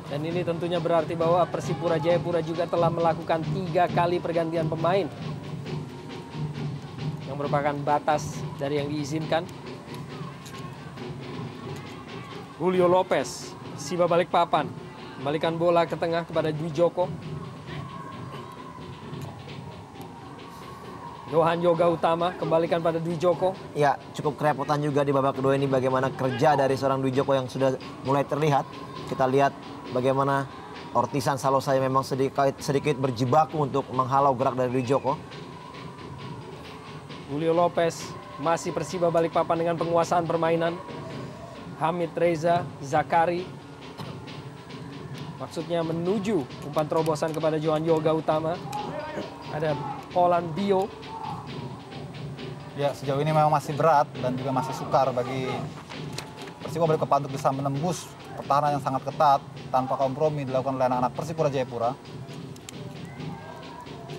Dan ini tentunya berarti bahwa Persipura Jayapura juga telah melakukan 3 kali pergantian pemain yang merupakan batas dari yang diizinkan. Julio Lopez, Persiba Balikpapan, kembalikan bola ke tengah kepada Dwi Joko. Johan Yoga Utama kembalikan pada Dwi Joko. Ya, cukup kerepotan juga di babak kedua ini bagaimana kerja dari seorang Dwi Joko yang sudah mulai terlihat. Kita lihat bagaimana Ortisan Salosa yang memang sedikit berjibaku untuk menghalau gerak dari Dwi Joko. Julio Lopez masih Persiba Balikpapan dengan penguasaan permainan. Hamid Reza Zakari maksudnya menuju umpan terobosan kepada Johan Yoga Utama. Ada Polan Bio. Ya, sejauh ini memang masih berat dan juga masih sukar bagi Persiba Balikpapan untuk bisa menembus pertahanan yang sangat ketat tanpa kompromi dilakukan oleh anak-anak Persipura Jayapura.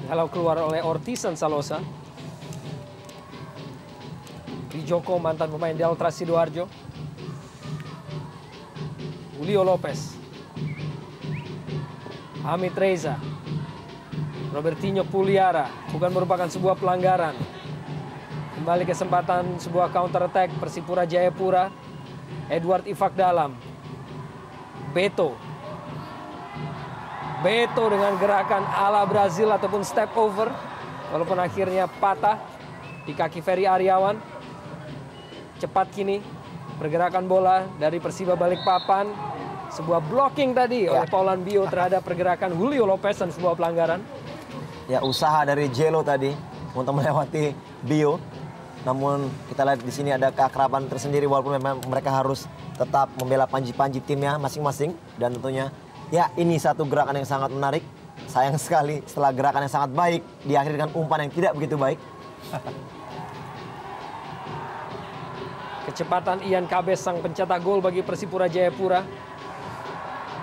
Kalau keluar oleh Ortisan Salosa. Dwi Joko mantan pemain Delta Sidoarjo. Julio Lopez, Hamid Reza, Robertinho Puliara, bukan merupakan sebuah pelanggaran. Kembali kesempatan sebuah counter attack Persipura Jayapura. Edward Ifak Dalam, Beto dengan gerakan ala Brazil ataupun step over, walaupun akhirnya patah di kaki Ferry Aryawan. Cepat kini pergerakan bola dari Persiba Balikpapan. Sebuah blocking tadi oleh Paulan Bio terhadap pergerakan Julio Lopez dan sebuah pelanggaran. Ya, usaha dari Jelo tadi untuk melewati Bio. Namun kita lihat di sini ada keakraban tersendiri walaupun memang mereka harus tetap membela panji-panji timnya masing-masing. Dan tentunya ya ini satu gerakan yang sangat menarik. Sayang sekali setelah gerakan yang sangat baik diakhiri dengan umpan yang tidak begitu baik. Kecepatan Ian Kabes sang pencetak gol bagi Persipura Jayapura.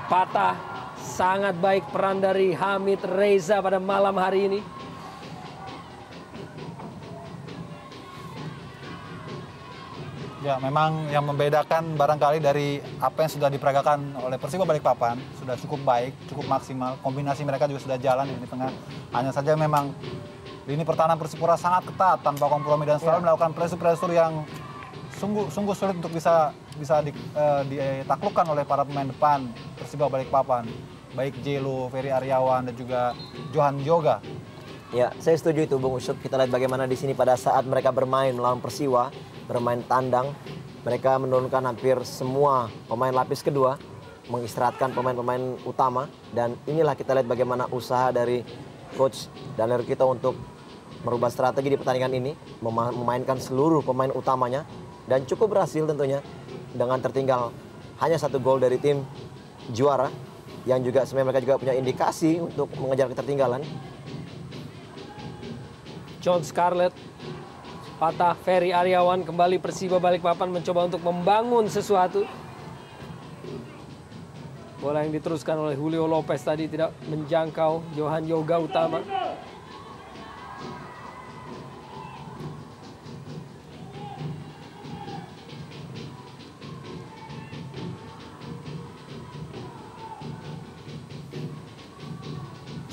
Patah, sangat baik peran dari Hamid Reza pada malam hari ini. Ya, memang yang membedakan barangkali dari apa yang sudah diperagakan oleh Persiba Balikpapan sudah cukup baik, cukup maksimal. Kombinasi mereka juga sudah jalan di tengah. Hanya saja memang lini pertahanan Persipura sangat ketat tanpa kompromi dan selalu melakukan pressure yang sungguh sulit untuk bisa ditaklukkan oleh para pemain depan Persiba Balikpapan, baik Jelo, Ferry Aryawan dan juga Johan Yoga. Ya, saya setuju itu Bung Ucup. Kita lihat bagaimana di sini pada saat mereka bermain melawan Persiwa, bermain tandang, mereka menurunkan hampir semua pemain lapis kedua, mengistirahatkan pemain-pemain utama, dan inilah kita lihat bagaimana usaha dari coach Daniel Rukito untuk merubah strategi di pertandingan ini, memainkan seluruh pemain utamanya. Dan cukup berhasil tentunya dengan tertinggal hanya 1 gol dari tim juara yang juga sebenarnya mereka juga punya indikasi untuk mengejar ketertinggalan. John Scarlett, patah Ferry Aryawan, kembali Persiba Balikpapan mencoba untuk membangun sesuatu. Bola yang diteruskan oleh Julio Lopez tadi tidak menjangkau Johan Yoga Utama.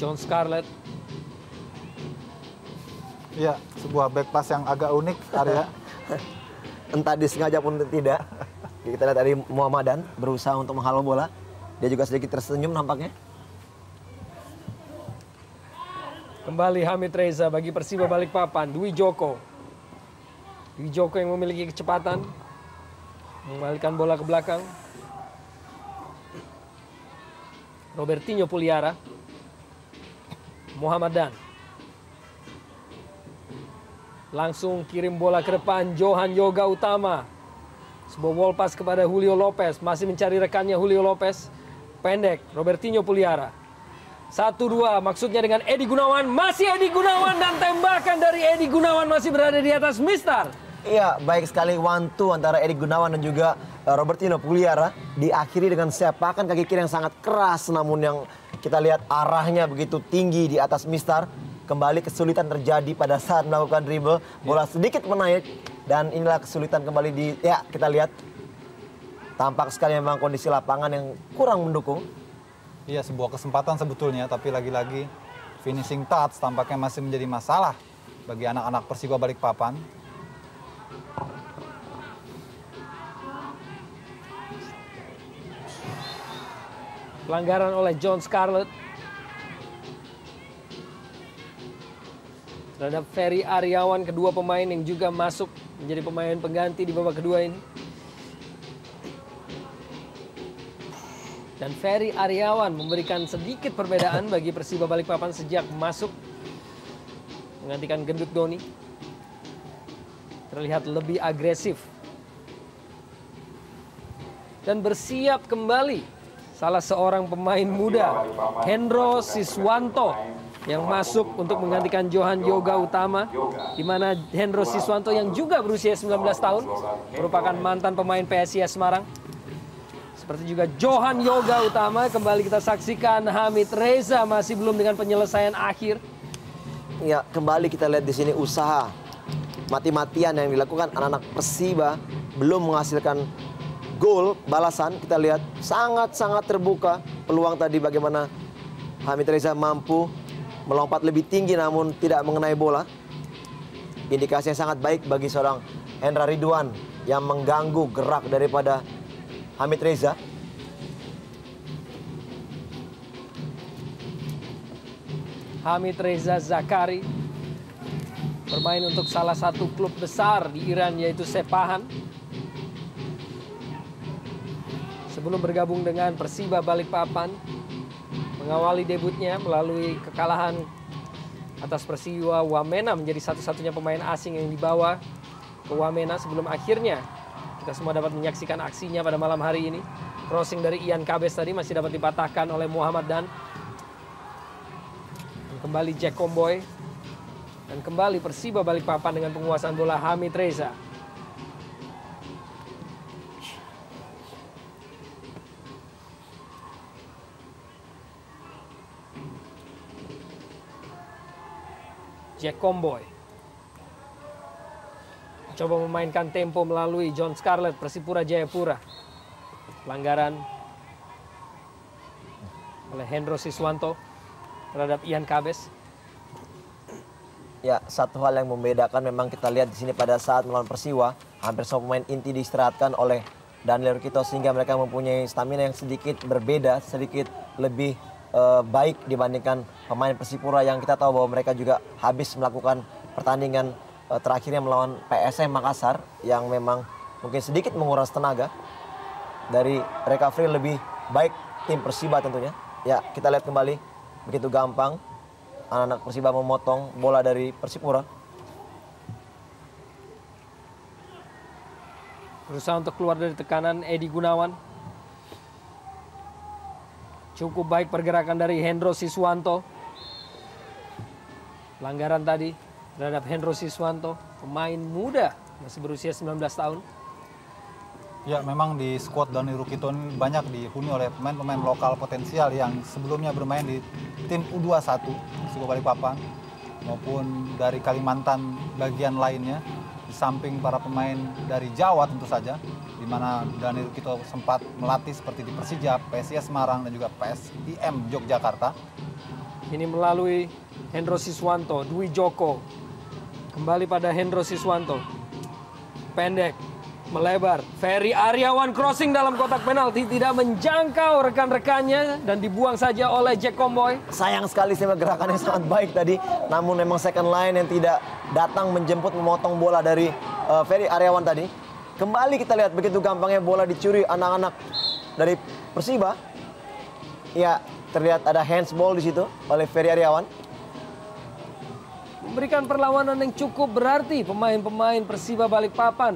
John Scarlett. Ya, sebuah back pass yang agak unik, Arya. Entah disengaja pun tidak. Kita lihat dari Muhammadan berusaha untuk menghalau bola. Dia juga sedikit tersenyum nampaknya. Kembali Hamid Reza bagi Persiba Balikpapan. Dwi Joko yang memiliki kecepatan. Mengembalikan bola ke belakang. Robertinho Puliara. Muhammadan. Langsung kirim bola ke depan Johan Yoga Utama. Sebuah wall pass kepada Julio Lopez. Masih mencari rekannya Julio Lopez. Pendek, Robertinho Puliara. 1-2 maksudnya dengan Edi Gunawan. Masih Edi Gunawan dan tembakan dari Edi Gunawan masih berada di atas Mister. Iya, baik sekali one-two antara Edi Gunawan dan juga Robertino Pugliara. Diakhiri dengan sepakan kaki kiri yang sangat keras, namun yang kita lihat arahnya begitu tinggi di atas mistar. Kembali kesulitan terjadi pada saat melakukan dribble. Bola sedikit menaik dan inilah kesulitan kembali ya kita lihat. Tampak sekali memang kondisi lapangan yang kurang mendukung. Iya, sebuah kesempatan sebetulnya, tapi lagi-lagi finishing touch tampaknya masih menjadi masalah bagi anak-anak Persiba Balikpapan. Pelanggaran oleh John Scarlett terhadap Ferry Aryawan, kedua pemain yang juga masuk menjadi pemain pengganti di babak kedua ini. Dan Ferry Aryawan memberikan sedikit perbedaan bagi Persiba Balikpapan sejak masuk menggantikan Gendut Doni. Terlihat lebih agresif. Dan bersiap kembali salah seorang pemain muda, Hendro Siswanto, yang masuk untuk menggantikan Johan Yoga Utama, di mana Hendro Siswanto yang juga berusia 19 tahun, merupakan mantan pemain PSIS Semarang. Seperti juga Johan Yoga Utama, kembali kita saksikan Hamid Reza masih belum dengan penyelesaian akhir. Ya, kembali kita lihat di sini usaha mati-matian yang dilakukan anak-anak Persiba belum menghasilkan gol balasan. Kita lihat sangat-sangat terbuka peluang tadi bagaimana Hamid Reza mampu melompat lebih tinggi namun tidak mengenai bola. Indikasi yang sangat baik bagi seorang Hendra Ridwan yang mengganggu gerak daripada Hamid Reza. Hamid Reza Zakari bermain untuk salah satu klub besar di Iran yaitu Sepahan. Sebelum bergabung dengan Persiba Balikpapan, mengawali debutnya melalui kekalahan atas Persiwa Wamena menjadi satu-satunya pemain asing yang dibawa ke Wamena sebelum akhirnya kita semua dapat menyaksikan aksinya pada malam hari ini. Crossing dari Ian Kabes tadi masih dapat dipatahkan oleh Muhammad Dan. Dan kembali Jack Comboy. Dan kembali Persiba Balikpapan dengan penguasaan bola Hamid Reza. Jack Comboy coba memainkan tempo melalui John Scarlett, Persipura Jayapura. Pelanggaran oleh Hendro Siswanto terhadap Ian Kabes. Ya, satu hal yang membedakan memang kita lihat di sini pada saat melawan Persiwa, hampir semua pemain inti diistirahatkan oleh Daniel Rukito sehingga mereka mempunyai stamina yang sedikit berbeda, sedikit lebih baik dibandingkan pemain Persipura yang kita tahu bahwa mereka juga habis melakukan pertandingan terakhirnya melawan PSM Makassar yang memang mungkin sedikit menguras tenaga. Dari recovery lebih baik tim Persiba tentunya. Ya, kita lihat kembali begitu gampang anak-anak Persiba memotong bola dari Persipura. Berusaha untuk keluar dari tekanan Edi Gunawan. Cukup baik pergerakan dari Hendro Siswanto. Pelanggaran tadi terhadap Hendro Siswanto, pemain muda, masih berusia 19 tahun. Ya, memang di skuad Dani Rukito ini banyak dihuni oleh pemain-pemain lokal potensial yang sebelumnya bermain di tim U21 Persiba Balikpapan maupun dari Kalimantan bagian lainnya. Di samping para pemain dari Jawa tentu saja, di mana Dani Rukito sempat melatih seperti di Persija, PSIS Semarang dan juga PSIM Yogyakarta. Ini melalui Hendro Siswanto, Dwi Joko. Kembali pada Hendro Siswanto. Pendek, melebar. Ferry Aryawan crossing dalam kotak penalti, tidak menjangkau rekan-rekannya dan dibuang saja oleh Jack Comboy. Sayang sekali sih gerakan yang sangat baik tadi, namun memang second line yang tidak datang menjemput memotong bola dari Ferry Aryawan tadi. Kembali kita lihat begitu gampangnya bola dicuri anak-anak dari Persiba. Ya, terlihat ada handsball di situ oleh Ferry Aryawan. Memberikan perlawanan yang cukup berarti pemain-pemain Persiba Balikpapan.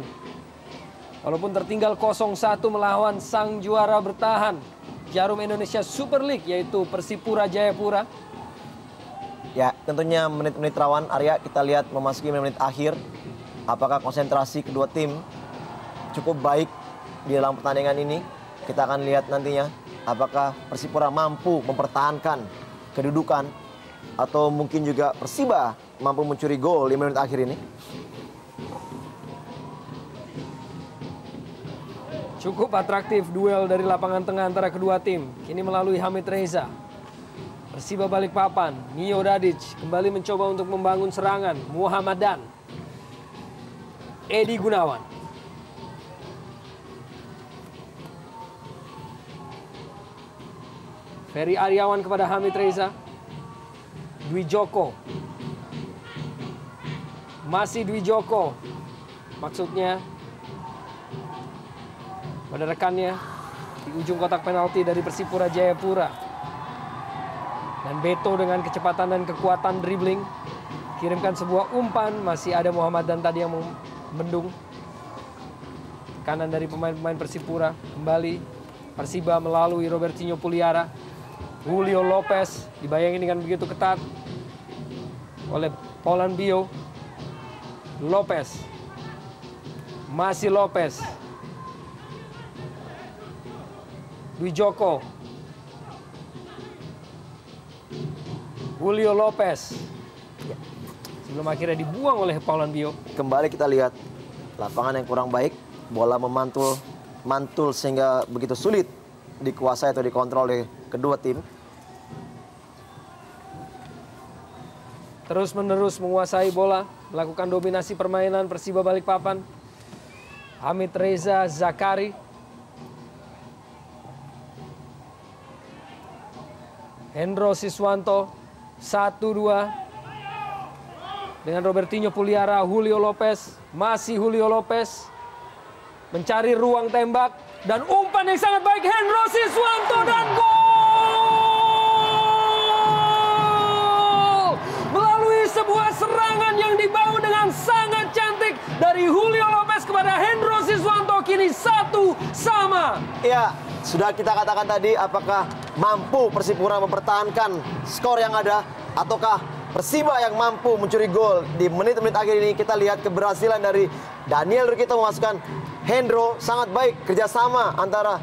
Walaupun tertinggal 0-1 melawan sang juara bertahan Jarum Indonesia Super League yaitu Persipura Jayapura. Ya, tentunya menit-menit rawan Arya kita lihat memasuki menit akhir. apakah konsentrasi kedua tim cukup baik di dalam pertandingan ini. Kita akan lihat nantinya apakah Persipura mampu mempertahankan kedudukan atau mungkin juga Persiba mampu mencuri gol di menit akhir ini. Cukup atraktif duel dari lapangan tengah antara kedua tim. Kini melalui Hamid Reza. Persiba Balikpapan, Mio Dadic kembali mencoba untuk membangun serangan. Muhammadan, Edi Gunawan. Ferry Aryawan kepada Hamid Reza. Dwi Joko. Masih Dwi Joko. Maksudnya pada rekannya di ujung kotak penalti dari Persipura Jayapura. Dan Beto dengan kecepatan dan kekuatan dribbling kirimkan sebuah umpan. Masih ada Muhammadan tadi yang membendung. Kanan dari pemain-pemain Persipura. Kembali Persiba melalui Robertinho Puliara. Julio Lopez dibayangin dengan begitu ketat oleh Paulan Bio. Lopez. Masih Lopez. Dwi Joko. Julio Lopez. Sebelum akhirnya dibuang oleh Paulan Bio. Kembali kita lihat lapangan yang kurang baik. Bola mantul sehingga begitu sulit dikuasai atau dikontrol oleh kedua tim. Terus-menerus menguasai bola. Melakukan dominasi permainan Persiba Balikpapan. Hamid Reza Zakari. Hendro Siswanto 1-2 dengan Robertinho Puliara. Julio Lopez, masih Julio Lopez mencari ruang tembak dan umpan yang sangat baik Hendro Siswanto dan gol melalui sebuah serangan yang dibangun dengan sangat cantik dari Julio Lopez kepada Hendro Siswanto. Kini 1-1. Ya, sudah kita katakan tadi, apakah mampu Persipura mempertahankan skor yang ada ataukah Persiba yang mampu mencuri gol di menit-menit akhir ini. Kita lihat keberhasilan dari Daniel Rukito memasukkan Hendro, sangat baik kerjasama antara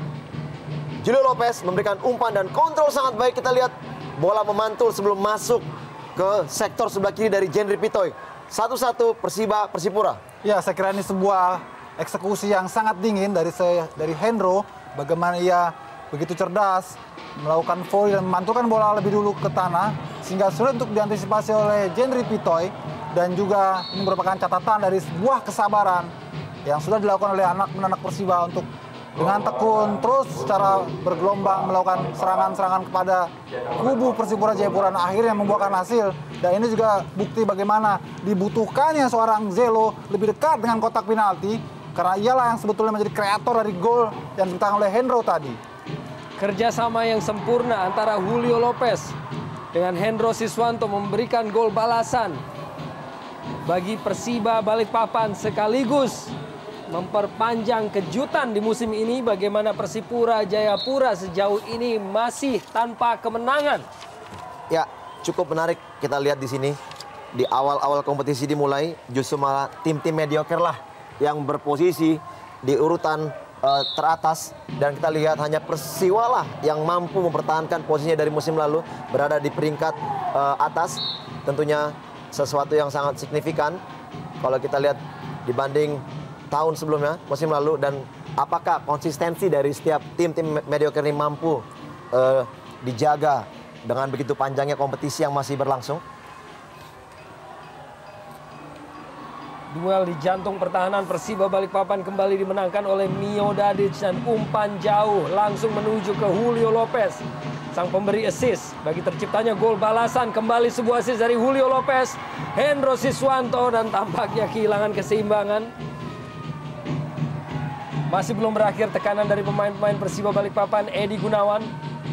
Julio Lopez memberikan umpan dan kontrol sangat baik. Kita lihat bola memantul sebelum masuk ke sektor sebelah kiri dari Jenry Pitoy. 1-1 Persiba Persipura. Ya, saya kira ini sebuah eksekusi yang sangat dingin dari Hendro. Bagaimana ia begitu cerdas melakukan volley dan memantulkan bola lebih dulu ke tanah sehingga sulit untuk diantisipasi oleh Jenry Pitoy. Dan juga ini merupakan catatan dari sebuah kesabaran yang sudah dilakukan oleh anak-anak Persiba untuk dengan tekun terus secara bergelombang melakukan serangan-serangan kepada kubu Persipura Jayapura, dan akhirnya membuahkan hasil. Dan ini juga bukti bagaimana dibutuhkannya seorang Zelo lebih dekat dengan kotak penalti, karena ialah yang sebetulnya menjadi kreator dari gol yang diciptakan oleh Hendro tadi. Kerjasama yang sempurna antara Julio Lopez dengan Hendro Siswanto memberikan gol balasan bagi Persiba Balikpapan, sekaligus memperpanjang kejutan di musim ini bagaimana Persipura Jayapura sejauh ini masih tanpa kemenangan. Ya, cukup menarik kita lihat di sini. Di awal-awal kompetisi dimulai, justru malah tim-tim mediocre lah yang berposisi di urutan teratas, dan kita lihat hanya Persiwa lah yang mampu mempertahankan posisinya dari musim lalu, berada di peringkat atas. Tentunya sesuatu yang sangat signifikan kalau kita lihat dibanding tahun sebelumnya, musim lalu. Dan apakah konsistensi dari setiap tim-tim mediocre ini mampu dijaga dengan begitu panjangnya kompetisi yang masih berlangsung? Duel di jantung pertahanan Persiba Balikpapan kembali dimenangkan oleh Mio Dadic, dan umpan jauh langsung menuju ke Julio Lopez, sang pemberi assist bagi terciptanya gol balasan. Kembali sebuah assist dari Julio Lopez, Hendro Siswanto, dan tampaknya kehilangan keseimbangan. Masih belum berakhir tekanan dari pemain-pemain Persiba Balikpapan. Edi Gunawan,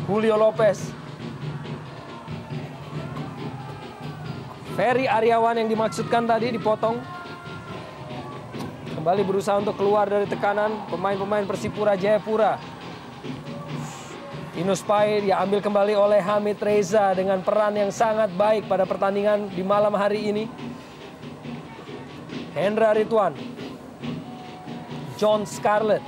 Julio Lopez, Ferry Aryawan yang dimaksudkan tadi dipotong. Kembali berusaha untuk keluar dari tekanan pemain-pemain Persipura Jayapura. Inus Pai diambil kembali oleh Hamid Reza dengan peran yang sangat baik pada pertandingan di malam hari ini. Hendra Ridwan, John Scarlett.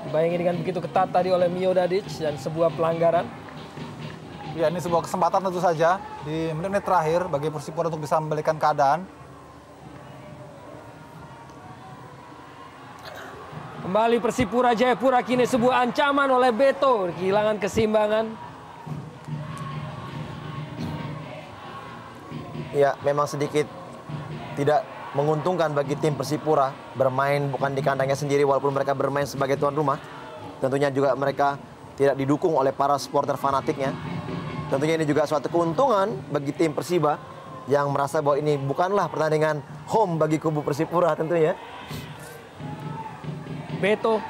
Dibayangi dengan begitu ketat tadi oleh Mio Dadic dan sebuah pelanggaran. Ya, ini sebuah kesempatan tentu saja di menit-menit terakhir bagi Persipura untuk bisa membalikan keadaan. Kembali Persipura Jayapura, kini sebuah ancaman oleh Beto, kehilangan keseimbangan. Ya, memang sedikit tidak menguntungkan bagi tim Persipura bermain bukan di kandangnya sendiri walaupun mereka bermain sebagai tuan rumah. Tentunya juga mereka tidak didukung oleh para supporter fanatiknya. Tentunya ini juga suatu keuntungan bagi tim Persiba yang merasa bahwa ini bukanlah pertandingan home bagi kubu Persipura tentunya. Beto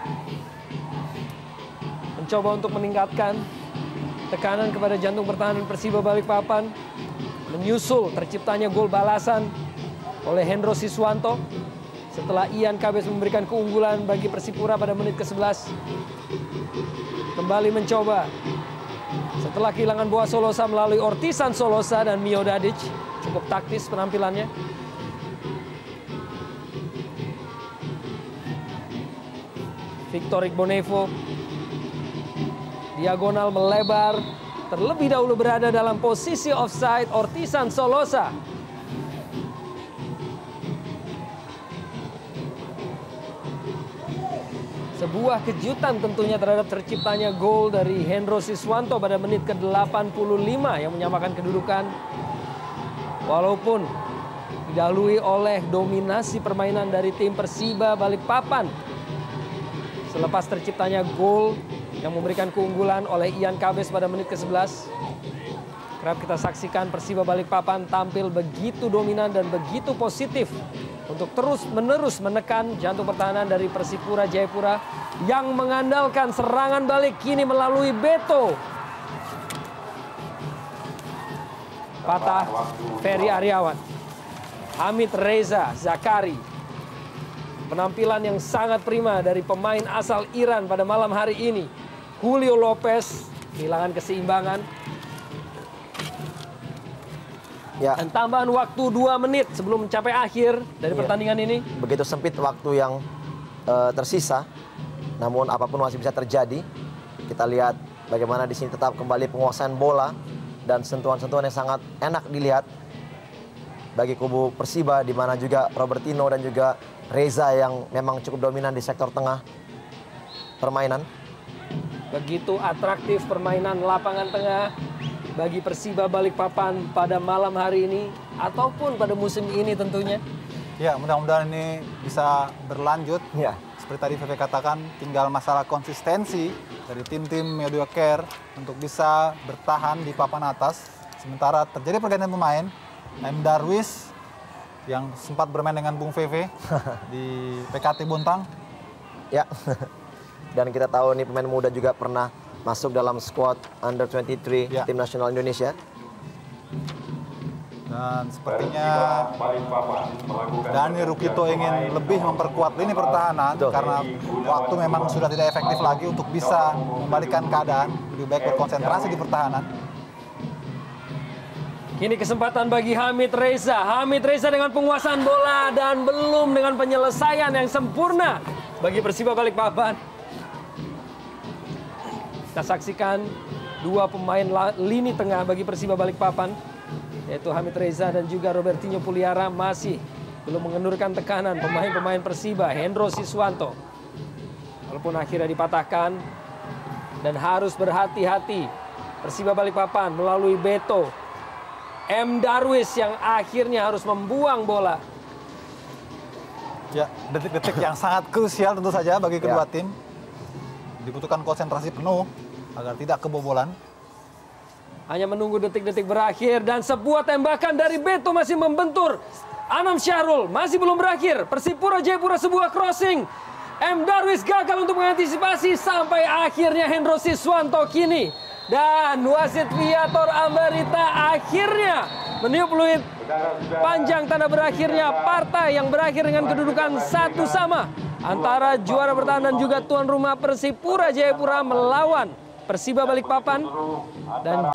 mencoba untuk meningkatkan tekanan kepada jantung pertahanan Persiba Balikpapan. Menyusul terciptanya gol balasan oleh Hendro Siswanto setelah Ian Kabes memberikan keunggulan bagi Persipura pada menit ke-11. Kembali mencoba setelah kehilangan Boa Solosa melalui Ortisan Solosa dan Mio Dadic. Cukup taktis penampilannya. Victor Igbonevo, diagonal melebar, terlebih dahulu berada dalam posisi offside Ortisan Solosa. Sebuah kejutan tentunya terhadap terciptanya gol dari Hendro Siswanto pada menit ke-85 yang menyamakan kedudukan. Walaupun didahului oleh dominasi permainan dari tim Persiba Balikpapan. Selepas terciptanya gol yang memberikan keunggulan oleh Ian Kabes pada menit ke-11. Kerap kita saksikan Persiba Balikpapan tampil begitu dominan dan begitu positif untuk terus-menerus menekan jantung pertahanan dari Persipura Jayapura yang mengandalkan serangan balik kini melalui Beto. Patah Ferry Aryawan, Hamid Reza Zakari. Penampilan yang sangat prima dari pemain asal Iran pada malam hari ini. Julio Lopez kehilangan keseimbangan. Ya. Dan tambahan waktu 2 menit sebelum mencapai akhir dari pertandingan ini. Begitu sempit waktu yang tersisa. Namun apapun masih bisa terjadi. Kita lihat bagaimana di sini tetap kembali penguasaan bola dan sentuhan-sentuhan yang sangat enak dilihat bagi kubu Persiba, di mana juga Robertino dan juga Reza yang memang cukup dominan di sektor tengah permainan. Begitu atraktif permainan lapangan tengah bagi Persiba Balikpapan pada malam hari ini ataupun pada musim ini tentunya. Ya, mudah-mudahan ini bisa berlanjut. Ya. Seperti tadi VV katakan, tinggal masalah konsistensi dari tim-tim Media Care untuk bisa bertahan di papan atas. Sementara terjadi pergantian pemain, M. Darwis yang sempat bermain dengan Bung VV di PKT Bontang. Ya, dan kita tahu nih pemain muda juga pernah masuk dalam squad Under 23 Ya. Tim Nasional Indonesia. Dan sepertinya Dani Rukito ingin lebih memperkuat lini pertahanan. Betul. Karena waktu memang sudah tidak efektif lagi untuk bisa membalikan keadaan. Lebih baik berkonsentrasi di pertahanan. Kini kesempatan bagi Hamid Reza. Hamid Reza dengan penguasaan bola dan belum dengan penyelesaian yang sempurna bagi Persiba Balikpapan. Kita saksikan 2 pemain lini tengah bagi Persiba Balikpapan, yaitu Hamid Reza dan juga Robertinho Puliara masih belum mengendurkan tekanan pemain-pemain Persiba. Hendro Siswanto, walaupun akhirnya dipatahkan dan harus berhati-hati Persiba Balikpapan melalui Beto. M. Darwis yang akhirnya harus membuang bola. Ya, detik-detik yang sangat krusial tentu saja bagi kedua tim. Dibutuhkan konsentrasi penuh agar tidak kebobolan. Hanya menunggu detik-detik berakhir dan sebuah tembakan dari Beto masih membentur Anam Syahrul. Masih belum berakhir. Persipura Jayapura sebuah crossing. M. Darwis gagal untuk mengantisipasi sampai akhirnya Hendro Siswanto kini. Dan wasit Viator Ambarita akhirnya meniup peluit panjang tanda berakhirnya partai yang berakhir dengan kedudukan 1-1 antara juara bertahan dan juga tuan rumah Persipura Jayapura melawan Persiba Balikpapan. Dan